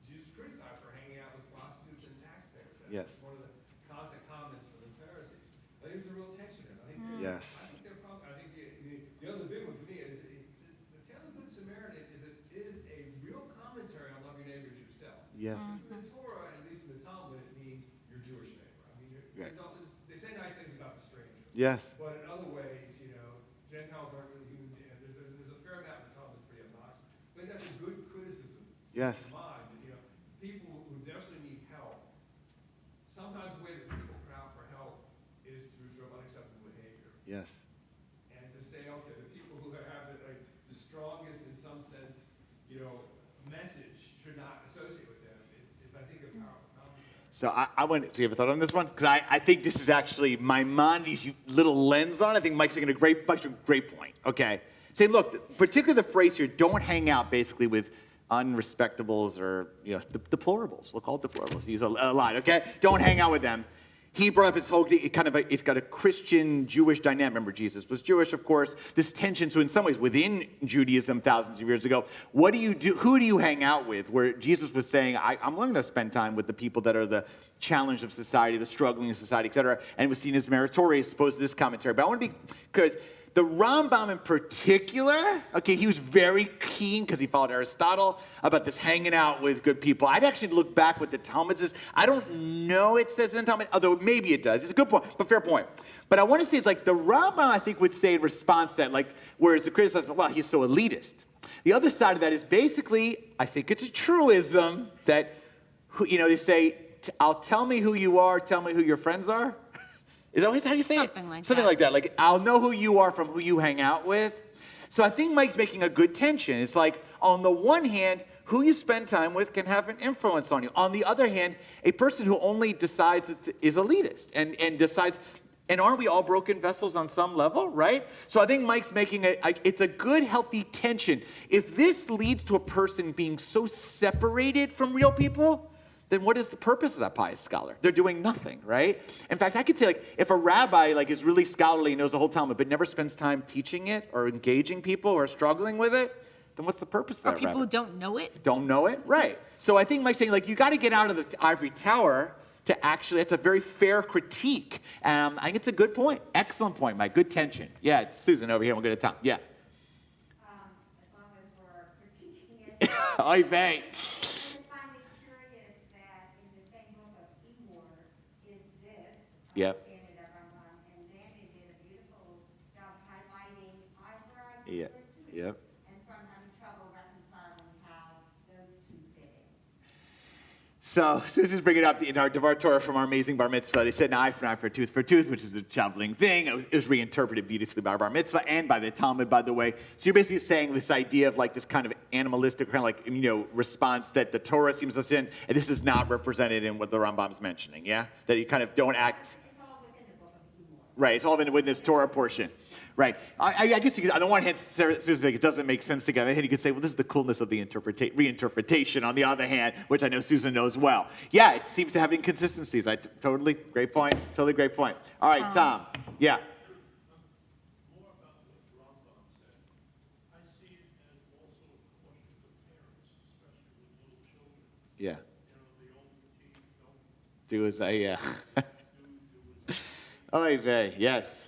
Jesus criticized for hanging out with prostitutes and taxpayers. That's Yes. one of the constant comments from the Pharisees. I think there's a real tension there. Yes. I think the other big one for me is the tale of the Good Samaritan is a real commentary on love your neighbor as yourself. Yes. In the Torah, at least in the Talmud, it means your Jewish neighbor. I mean, they say nice things about the stranger. Yes. But in other ways, Gentiles aren't really human beings. There's a fair amount in the Talmud that's pretty obnoxious. I think that's a good criticism. Yes. In mind, people who desperately need help, sometimes the way that people cry out for help is through sort of unacceptable behavior. Yes. And to say, okay, the people who have the strongest, in some sense, message should not associate with them is I think, a powerful commentary. So I want to, you have a thought on this one? Because I think this is actually Maimonides' little lens on it. I think Mike's making a great point, okay? Say, look, particularly the phrase here, don't hang out basically with unrespectables or, deplorables. We'll call it deplorables. Use a line, okay? Don't hang out with them. He brought up his whole, it's got a Christian-Jewish dynamic. Remember, Jesus was Jewish, of course. This tension, so in some ways, within Judaism thousands of years ago, what do you do? Who do you hang out with? Where Jesus was saying, I'm willing to spend time with the people that are the challenge of society, the struggling of society, et cetera, and it was seen as meritorious, supposed to this commentary. But I want to be, because the Rambam in particular, okay, he was very keen, because he followed Aristotle, about this hanging out with good people. I'd actually look back what the Talmud says. I don't know it says in the Talmud, although maybe it does. It's a good point, but fair point. But I want to say it's like the Rambam, I think, would say in response to that, like, whereas the criticism, well, he's so elitist. The other side of that is basically, I think it's a truism that, they say, tell me who you are, tell me who your friends are. Is that how you say it? Something like that. Like, I'll know who you are from who you hang out with. So I think Mike's making a good tension. It's like, on the one hand, who you spend time with can have an influence on you. On the other hand, a person who only decides is elitist and decides, and aren't we all broken vessels on some level, right? So I think Mike's making it's a good, healthy tension. If this leads to a person being so separated from real people, then what is the purpose of that pious scholar? They're doing nothing, right? In fact, I could say, like, if a rabbi, like, is really scholarly, knows the whole Talmud, but never spends time teaching it or engaging people or struggling with it, then what's the purpose of that Or people rabbi? who don't know it? Don't know it? Right. So I think Mike's saying, like, you got to get out of the ivory tower to actually, that's a very fair critique. I think it's a good point. Excellent point, Mike. Good tension. Yeah, it's Susan over here. We'll go to Tom. Yeah. As long as we're critiquing it. Oy vey. I just find it curious that in the same book of Emor is this. Yep. Standard of Rambam, and then they did a beautiful job highlighting eye for eye. Yeah. Yep. And so I'm having trouble reconciling how those two fit in. So Susan's bringing up in our Devar Torah from our amazing bar mitzvah. They said an eye for tooth, which is a traveling thing. It was reinterpreted beautifully by our bar mitzvah and by the Talmud, by the way. So you're basically saying this idea of like this kind of animalistic kind of like, response that the Torah seems to sin, and this is not represented in what the Rambam's mentioning, yeah? That you kind of don't act. It's all within the book of Emor. Right, it's all within this Torah portion. Right. I guess I don't want to say it doesn't make sense together. And you could say, well, this is the coolness of the reinterpretation, on the other hand, which I know Susan knows well. Yeah, it seems to have inconsistencies. Totally great point. Totally great point. All right, Tom. Yeah. Yeah. Do as I, yeah. Oy vey, yes.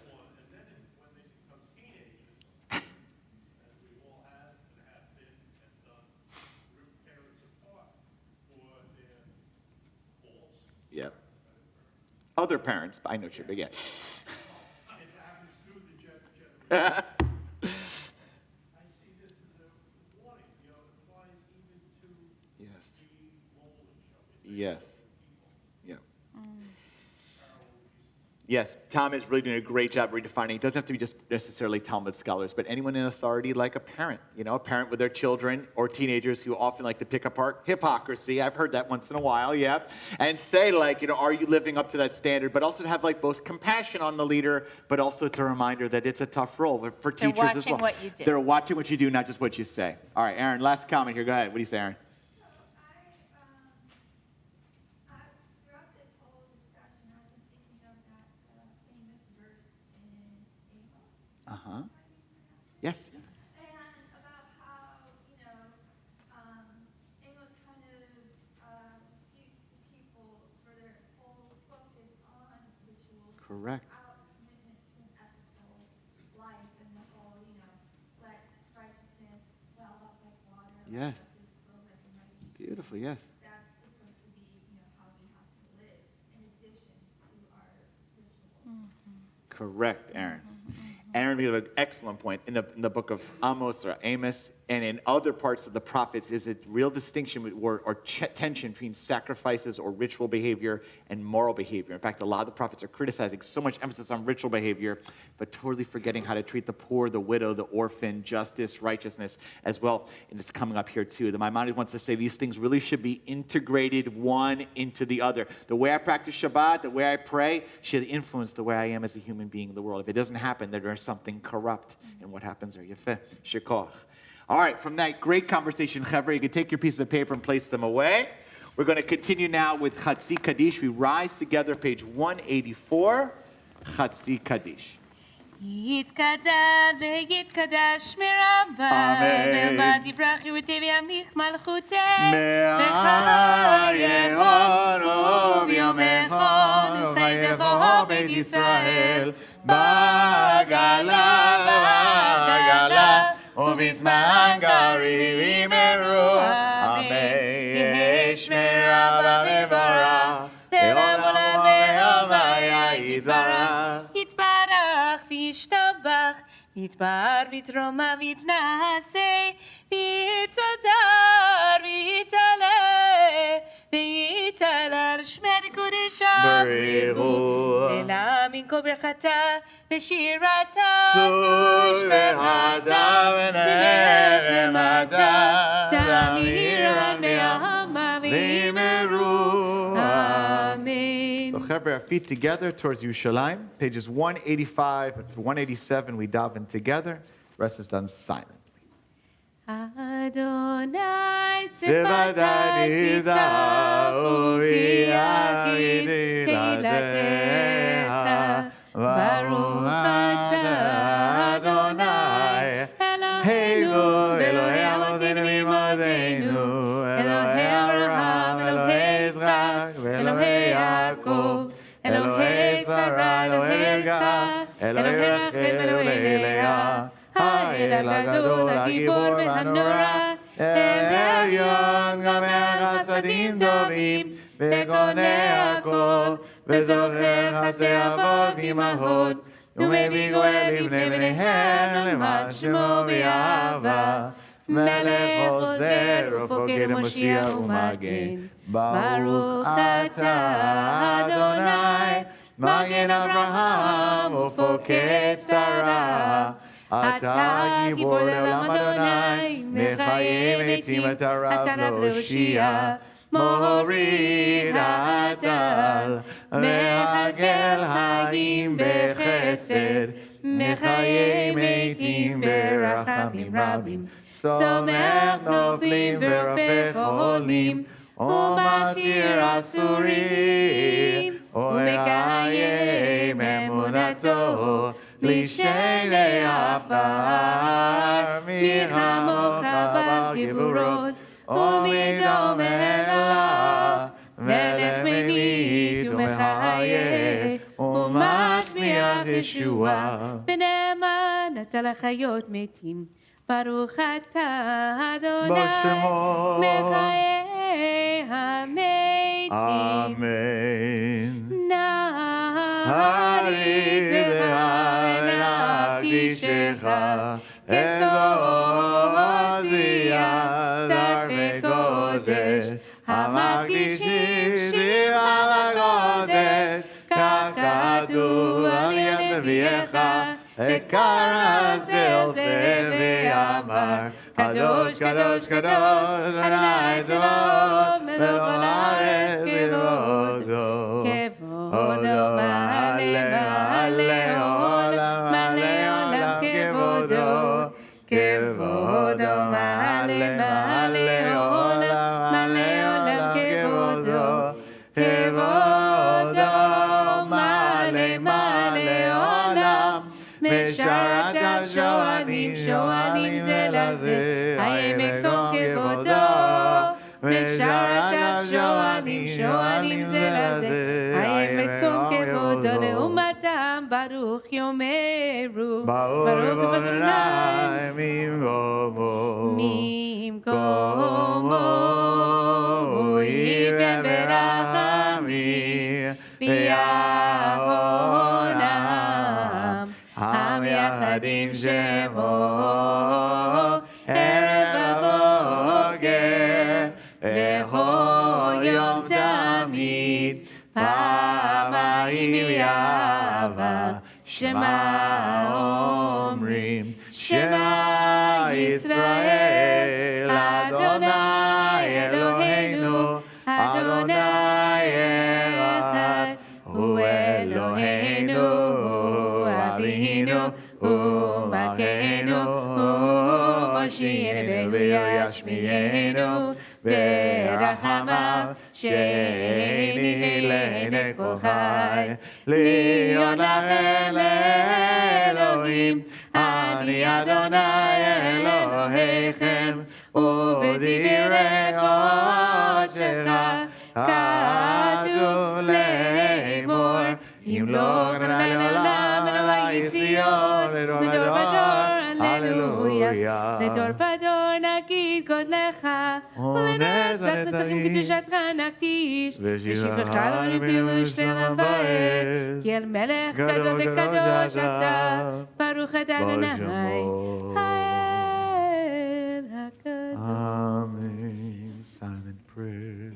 Yeah. Other parents, I know what you're big at. Yes. Yeah. Yes, Tom is really doing a great job redefining. It doesn't have to be just necessarily Talmud scholars, but anyone in authority like a parent, a parent with their children or teenagers who often like to pick apart hypocrisy. I've heard that once in a while, yeah. And say like, are you living up to that standard? But also to have like both compassion on the leader, but also it's a reminder that it's a tough role for teachers as well. They're watching what you do. They're watching what you do, not just what you say. All right, Aaron, last comment here. Go ahead. What do you say, Aaron? Yes. And about how, Amos kind of refutes the people for their whole focus on rituals. Correct. Without commitment to an ethical life and the whole, let righteousness well up like water. Yes. Flow like a mighty stream. Beautiful, yes. That's supposed to be, how we have to live in addition to our rituals. Correct, Aaron. Aaron made an excellent point. In the book of Amos or Amos and in other parts of the prophets is a real distinction or tension between sacrifices or ritual behavior and moral behavior. In fact, a lot of the prophets are criticizing so much emphasis on ritual behavior, but totally forgetting how to treat the poor, the widow, the orphan, justice, righteousness as well. And it's coming up here too. The Maimonides wants to say these things really should be integrated one into the other. The way I practice Shabbat, the way I pray, should influence the way I am as a human being in the world. If it doesn't happen, then there's something corrupt in what happens there. Yefeh, shikoch. All right, from that great conversation, Chevra, you can take your pieces of paper and place them away. We're going to continue now with Chatzi Kaddish. We rise together, page 184, Chatzi Kaddish. יתקדש ויתקדש מרבה, ברמה דברה חירותי וימליך מלכותי, בחיי אונו ויומךון וחייך בית ישראל, בגלה ובזמן גרירים מרוע, אמן ישמרה במברה, לעולם והוויה יתברך. יתברך וישתבח, יתפאר ויתרומם ויתנשא, ויתהדר ויתעלה, ויתהלל שמי קודשא בריחו, ולהאמין כל ברכתה ושירתה תוש והדה ונחמתה, תמירן בעמה וימרו. So, Chevra, our feet together towards Yerushalayim. Pages 185 to 187, we daven together. The rest is done silently. Adonai שפתי תפתח וביגיד תהילתך. ברוך אתה אדוני אלוהינו אלוהי אבותינו ואמותינו אלוהי אברהם אלוהי יצחק ואלוהי יעקב אלוהי שרה אלוהי רבקה אלוהי רחל ואלוהי לאה האל הגדול הגיבור והנורא אל עליון גומר חסדים טובים וקונה הכל וזוכר חסדי אבות ואימהות ומביא גואל לבני בניהם למען שמו באהבה מלך עוזר ופוקד ומושיע ומגן ברוך אתה אדוני מגן אברהם ופוקד שרה אתה גיבור לעולם אדוני מחיה מתים אתה רב להושיע מוריד הטל מחגל חיים בחסד מחיה מתים ברחמים רבים סומך נופלים ורופא חולים ומתיר אסורים ומקיים אמונתו לשני עפר מי כמוך בגבורות ומדומה לה מלך ממית ומחיה ומצמיח ישועה ונאמן אתה לחיות מתים ברוך אתה אדוני מחיה המתים אמן נעריתך ונקדישך אזוזיה שר וקודש המקדישים שמך לקודש כך כתוב על יד נביאך וקרא זה אל זה ואמר קדוש קדוש קדוש אדוני צבאות מלך הארץ כבודו כבודו מלא עולם מלא עולם כבודו כבודו מלא עולם מלא עולם כבודו כבודו מלא עולם משרת השואלים שואלים זה לזה היה מקום כבודו משרת השואלים שואלים זה לזה היה מקום כבודו לעומתם ברוך יאמרו ברוך אדוני ממקומו יבן ברחמים ויעונם המייחדים שמו ערב הבוקר וכל יום תמיד פעמיים יהבה שמע אומרים שמע ישראל אדוני אלוהינו אדוני אחד הוא אלוהינו הוא אבינו הוא מלכנו הוא מושיענו וישמיענו ברחמיו שני לעיני כל חי להיות לכם לאלוהים אני אדוני אלוהיכם ובדברי קודשך כתוב לאמור אם לא כוונה לעולם אלוהי ציון לדור ודור הללויה לדור ודור נגיד גודלך ולנצח נצחים קדושתך נקדיש ושפרך לא נפילו שלם ועד כי אל מלך גדול וקדוש אתה ברוך אתה אדוני האל הקדוש Amen. Silent prayer.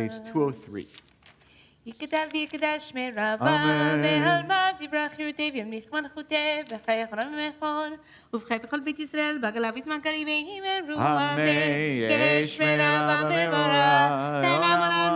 page 203. יקדל ויקדש מרבה, אמן. ועלמא דברה חירותי וימליך מלכותי, וחיי חרון ומחול, ובחי תכל בית ישראל, בעגלה בזמן קריב יאמרו אמן. יש מרבה מבורך, לעולם עולם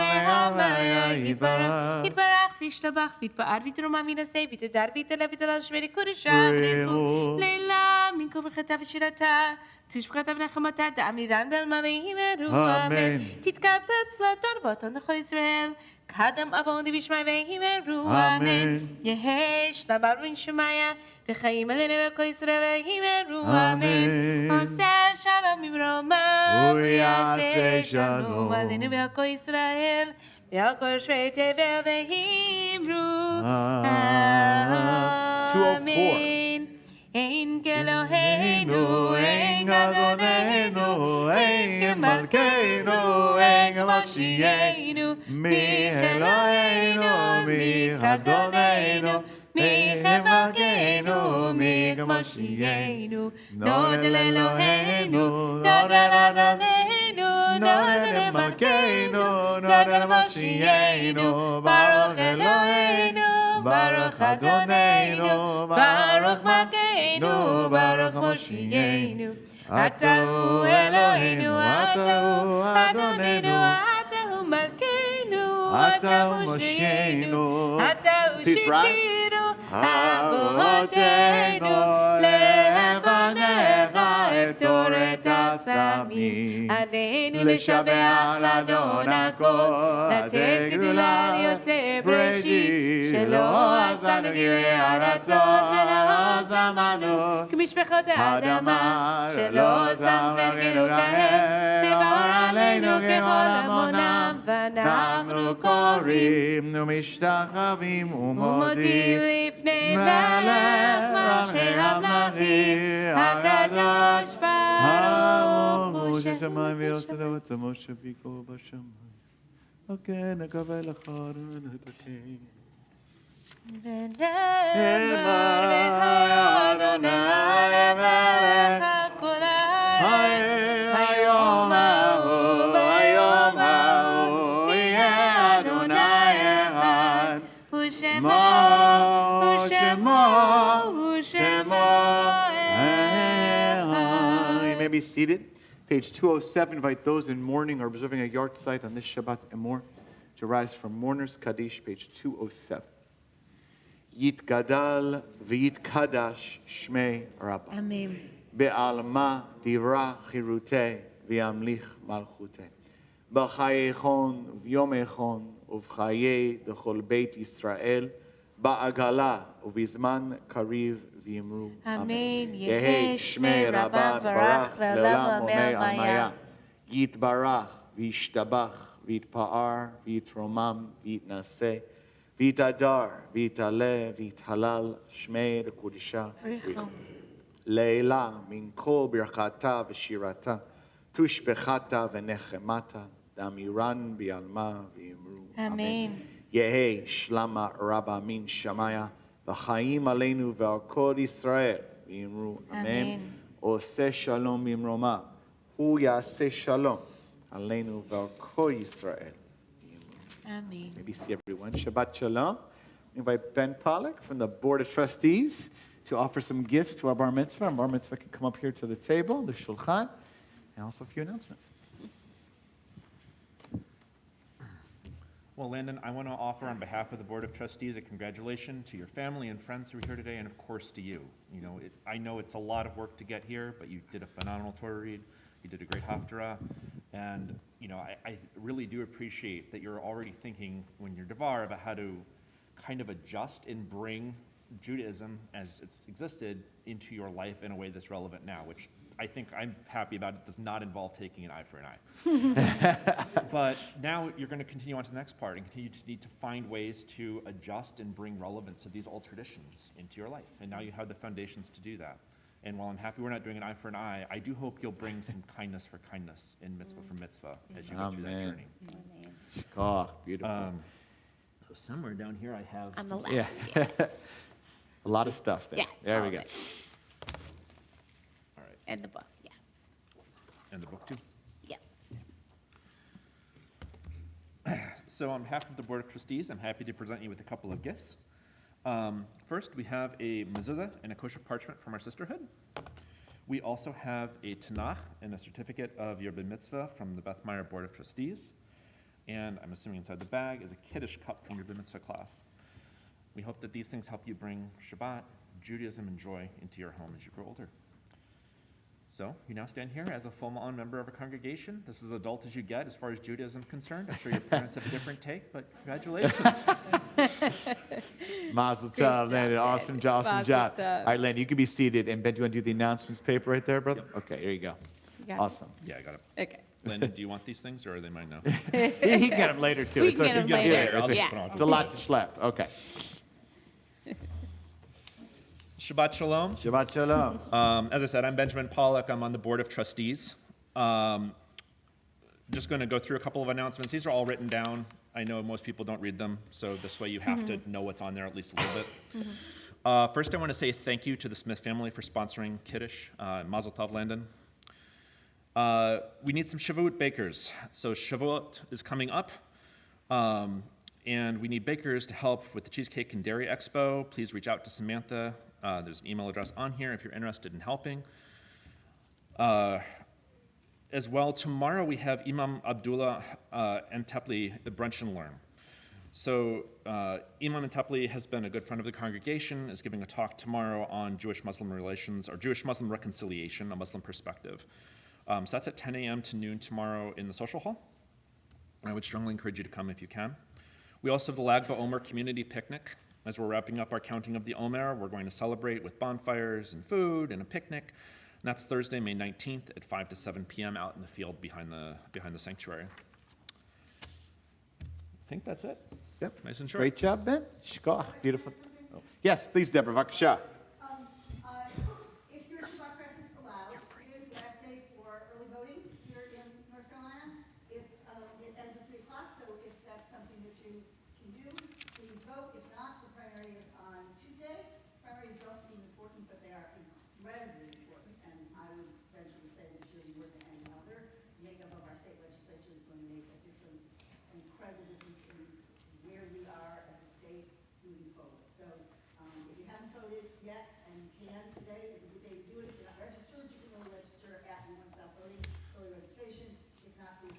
מהמיה יתברך, יתברך וישתבח, ויתפאר ויתרומם וינשא, ויתהדר ויתעלה ויתהלל שמי קודשה ונלכו, לילה מן כל ברכתה ושירתה, תשבחתה ונחמתה, דאמירן בעלמא ויאמרו אמן. תתקבץ לדור ואותו נכל ישראל, קדם אבוני בשמי ויאמרו אמן. יהי שלום בן שמעיה, וחיים עלינו וכל ישראל ויאמרו אמן. עושה שלום במרומיו, ויעשה שלום עלינו וכל ישראל, ועל כל יושבי תבל ויאמרו אמן. אין כאלוהינו, אין אדוננו, אין כמלכנו, אין כמשיחנו, מי כאלוהינו, מי כאדוננו, מי כמלכנו, מי כמשיחנו, נודה לאלוהינו, נודה לאדוננו, נודה למלכנו, נודה למשיחנו, ברוך אלוהינו, ברוך אדוננו, ברוך מלכנו, ברוך מושיענו. אתה הוא אלוהינו, אתה הוא אדוננו, אתה הוא מלכנו, אתה הוא מושיענו, אתה הוא שתינו, אבותינו, לבניך אפתור את הסמים. עלינו לשבח לאדון הכל, לתת גדולה ליוצא בראשית, שלא עשנו גרי הרצון, ולא זמנו כמשפחות האדמה, שלא שם חלקנו כהם, לגמור עלינו ככל המונם, ואנחנו קוראים ומשתחווים ומודים לפני מלך מלכי המלכים, הקדוש ברוך הוא שמיים ויוסדו את עמו שביקו בשמיים. אוקיי, נקווה לך ונתקן. ונאמר אדוני למלך כל הארץ, היום ההוא, היום ההוא, יהיה אדוני אחד, ושמו, ושמו, ושמו אחד. You may be seated. Page 207, invite those in mourning or observing a yard site on this Shabbat Emor to rise from Mourners Kaddish, page 207. Yitgadal v'yitkadash shmei Rabba. Amen. Be'alma divra chirute v'yamlich malchute. B'chaye echon v'yom echon uv'chaye d'chol beit Yisrael ba'agala uv'izman kariv v'yimru. Amen. Yehi shmei Rabba barach le'olam omei almaya. Yitbarach v'yishtabach v'yitpa'ar v'yitromam v'yitnaseh v'yitadar v'yitale v'yithalal shmei l'kudisha. Leila min kol birchata v'shirata tushbechata v'nechemata damiran bi'alma v'yimru. Amen. Yehi shlama rabba min shamaya v'chaim aleinu v'al kol Yisrael v'yimru. Amen. Oseh shalom bimroma hu yaseh shalom aleinu v'al kol Yisrael. Amen. Maybe see everyone. Shabbat Shalom. We invite Ben Pollack from the Board of Trustees to offer some gifts to our bar mitzvah. Our bar mitzvah can come up here to the table, the shulchan, and also a few announcements. Well, Landon, I want to offer on behalf of the Board of Trustees a congratulations to your family and friends who are here today, and of course to you. You know, I know it's a lot of work to get here, but you did a phenomenal Torah read. You did a great haftarah, and you know, I really do appreciate that you're already thinking when you're devar about how to kind of adjust and bring Judaism as it's existed into your life in a way that's relevant now, which I think I'm happy about. It does not involve taking an eye for an eye. But now you're going to continue on to the next part and continue to need to find ways to adjust and bring relevance of these old traditions into your life. And now you have the foundations to do that. And while I'm happy we're not doing an eye for an eye, I do hope you'll bring some kindness for kindness in mitzvah for mitzvah as you go through that journey. Oh, beautiful. So somewhere down here I have On the some- left. Yeah. A lot of stuff there. Yeah, There all we of go. it. All right. And the book, yeah. And the book too? Yeah. So on behalf of the Board of Trustees, I'm happy to present you with a couple of gifts. First, we have a mezuzah and a kosher parchment from our sisterhood. We also have a Tanakh and a certificate of your bar mitzvah from the Beth Meyer Board of Trustees. And I'm assuming inside the bag is a Kiddush cup from your bar mitzvah class. We hope that these things help you bring Shabbat, Judaism, and joy into your home as you grow older. So you now stand here as a full Ma'an member of our congregation. This is as adult as you get as far as Judaism is concerned. I'm sure your parents have a different take, but congratulations. Mazel tov, Landon. Awesome job. All right, Landon, you can be seated. And Ben, do you want to do the announcements paper right there, brother? Yep. Okay, here you go. got it? Awesome. Yeah, I got it. Okay. Landon, do you want these things, or are they mine now? He can get them later, too. We It's can get okay. them later. I'll just Yeah. put them on. It's a lot to schlep. Okay. Shabbat Shalom. Shabbat Shalom. As I said, I'm Benjamin Pollock. I'm on the Board of Trustees. Just going to go through a couple of announcements. These are all written down. I know most people don't read them, so this way you have to know what's on there at least a little bit. First, I want to say thank you to the Smith family for sponsoring Kiddush. Mazel tov, Landon. We need some Shavuot bakers. So Shavuot is coming up, and we need bakers to help with the Cheesecake and Dairy Expo. Please reach out to Samantha. There's an email address on here if you're interested in helping. As well, tomorrow we have Imam Abdullah Antepli, the Brunch and Learn. So Imam Antepli has been a good friend of the congregation, is giving a talk tomorrow on Jewish-Muslim relations, or Jewish-Muslim reconciliation, a Muslim perspective. So that's at 10 a.m. to noon tomorrow in the social hall. I would strongly encourage you to come if you can. We also have the Lag BaOmer community picnic. As we're wrapping up our counting of the Omer, we're going to celebrate with bonfires and food and a picnic. And that's Thursday, May 19th at 5 to 7 p.m. out in the field behind the sanctuary. I think that's it. Yep. Nice and short. Great job, Ben. Shkoch. Beautiful. Oh. Yes, please, Deborah. Vakasha. If your Shabbat practice allows, today is the last day for early voting here in North Carolina. It ends at 3 o'clock, so if that's something that you can do, please vote. If not, the primary is on Tuesday. Primaries don't seem important, but they are incredibly important, and I would venture to say this year more than any other, the makeup of our state legislature is going to make a difference, an incredible difference in where we are as a state moving forward. So if you haven't voted yet and you can, today is a good day to do it. If you're not registered, you can only register at the One Stop Voting, early registration. If not, please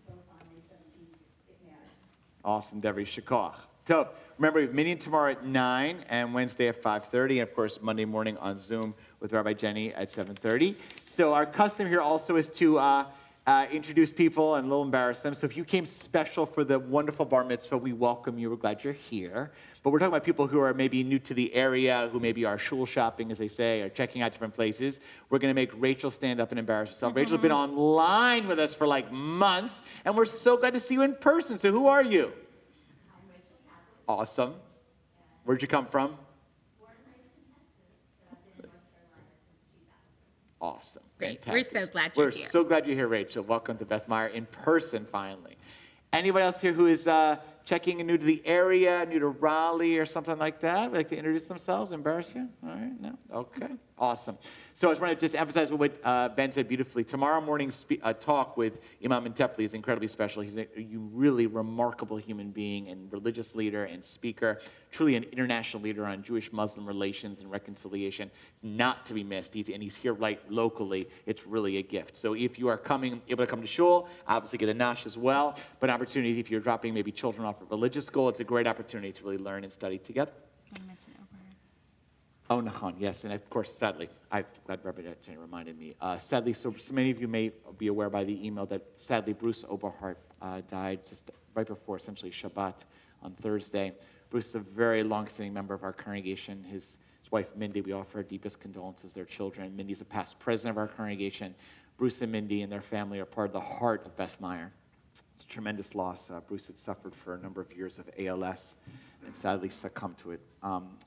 vote on May 17th. It matters. Awesome, Deborah. Shkoch. So remember, we have meeting tomorrow at 9 and Wednesday at 5:30, and of course Monday morning on Zoom with Rabbi Jenny at 7:30. So our custom here also is to introduce people and a little embarrass them. So if you came special for the wonderful bar mitzvah, we welcome you. We're glad you're here. But we're talking about people who are maybe new to the area, who maybe are shul shopping, as they say, or checking out different places. We're going to make Rachel stand up and embarrass herself. Rachel's been online with us for like months, and we're so glad to see you in person. So who are you? I'm Rachel Catholic. Awesome. Where'd you come from? Born and raised in Texas, but I've been in North Carolina since 2003. Awesome. Great. Fantastic. We're so glad you're here. We're so glad you're here, Rachel. Welcome to Beth Meyer in person, finally. Anybody else here who is checking in new to the area, new to Raleigh or something like that? Would like to introduce themselves, embarrass you? All right, no? Okay, awesome. So I just want to just emphasize what Ben said beautifully. Tomorrow morning's talk with Imam Antepli is incredibly special. He's a really remarkable human being and religious leader and speaker, truly an international leader on Jewish-Muslim relations and reconciliation, not to be missed. And he's here right locally. It's really a gift. So if you are able to come to shul, obviously get a nash as well, but an opportunity if you're dropping maybe children off at religious school, it's a great opportunity to really learn and study together. Oh, Nachon, yes, and of course, sadly, I'm glad Rabbi Jenny reminded me. Sadly, so many of you may be aware by the email that sadly Bruce Oberhart died just right before essentially Shabbat on Thursday. Bruce is a very long-standing member of our congregation. His wife, Mindy, we offer our deepest condolences, their children. Mindy's a past president of our congregation. Bruce and Mindy and their family are part of the heart of Beth Meyer. It's a tremendous loss. Bruce had suffered for a number of years of ALS and sadly succumbed to it.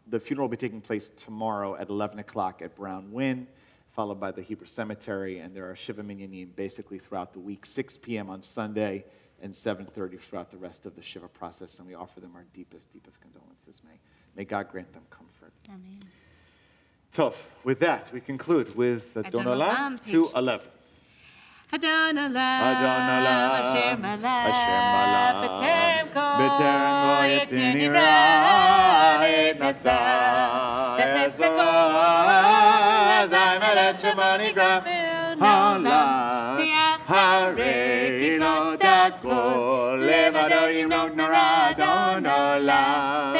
The funeral will be taking place tomorrow at 11 o'clock at Brown Wynn, followed by the Hebrew Cemetery, and there are Shiva Minyanim basically throughout the week, 6 p.m. on Sunday and 7:30 throughout the rest of the Shiva process, and we offer them our deepest, deepest condolences. May God grant them comfort. Amen. Tov, with that, we conclude with Adon Olam 2:11. Adon Olam, Adon Olam, Asher Malach, Asher Malach, B'Terem טרם בו יציר נברא את נשא יסוד אזי מלך שמו נקרא העולם הרי לא תקבול לבדו ימלוך נורא אדון עולם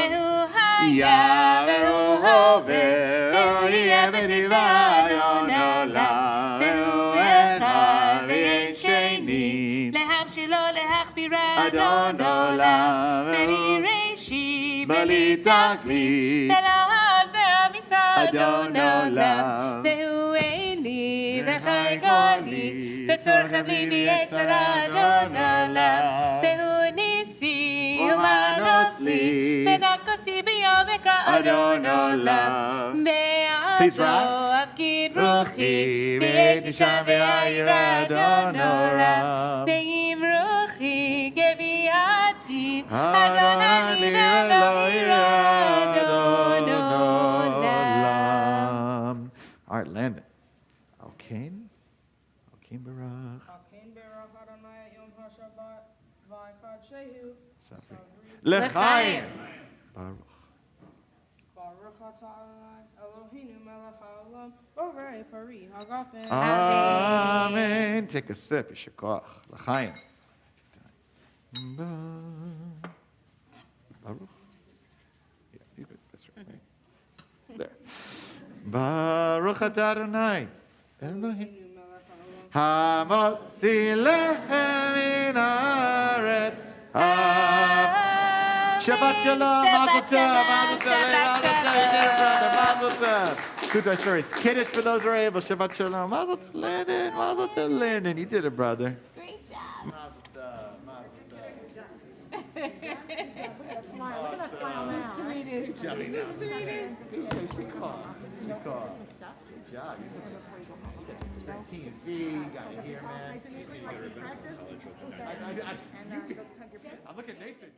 יהיה והוא הווה והוא יהיה בדבר אדון עולם והוא אחד ואין שני להמשילו להכבירה אדון עולם בלי ראשי בלי תכלית ולעז והמשרד אדון עולם והוא עיני וחי גולי וצורך בלי מיצרה אדון עולם והוא ניסי ומנוס לי ונקוסי ביום אקרא אדון עולם בעדו אבקיד רוחי והייתי שם והעיר אדון עולם ואם רוחי גביעתי אדון אני ולא ירא אדון עולם. All right, Landon. Okay. Okay, Baruch. L'chaim. Baruch. Baruch atah Adonai Eloheinu melech haolam borei pari hagafen. Amen. Take a sip. Yishar koach. L'chaim. Baruch. Yeah, you good. That's right. There. Baruch atah Adonai Eloheinu hamotzi lechem min haaretz. Shabbat Shalom, Mazel Tov, Mazel Tov. Two Toy Stories. Kiddush for those who are able. Shabbat Shalom, Mazel Tov, Landon, Mazel Tov, Landon. You did it, brother. Great job. Mazel Tov, Mazel Tov. Look at that smile now. Good job, Good job. You're such a great team. You got it here, man. I'm looking at Nathan.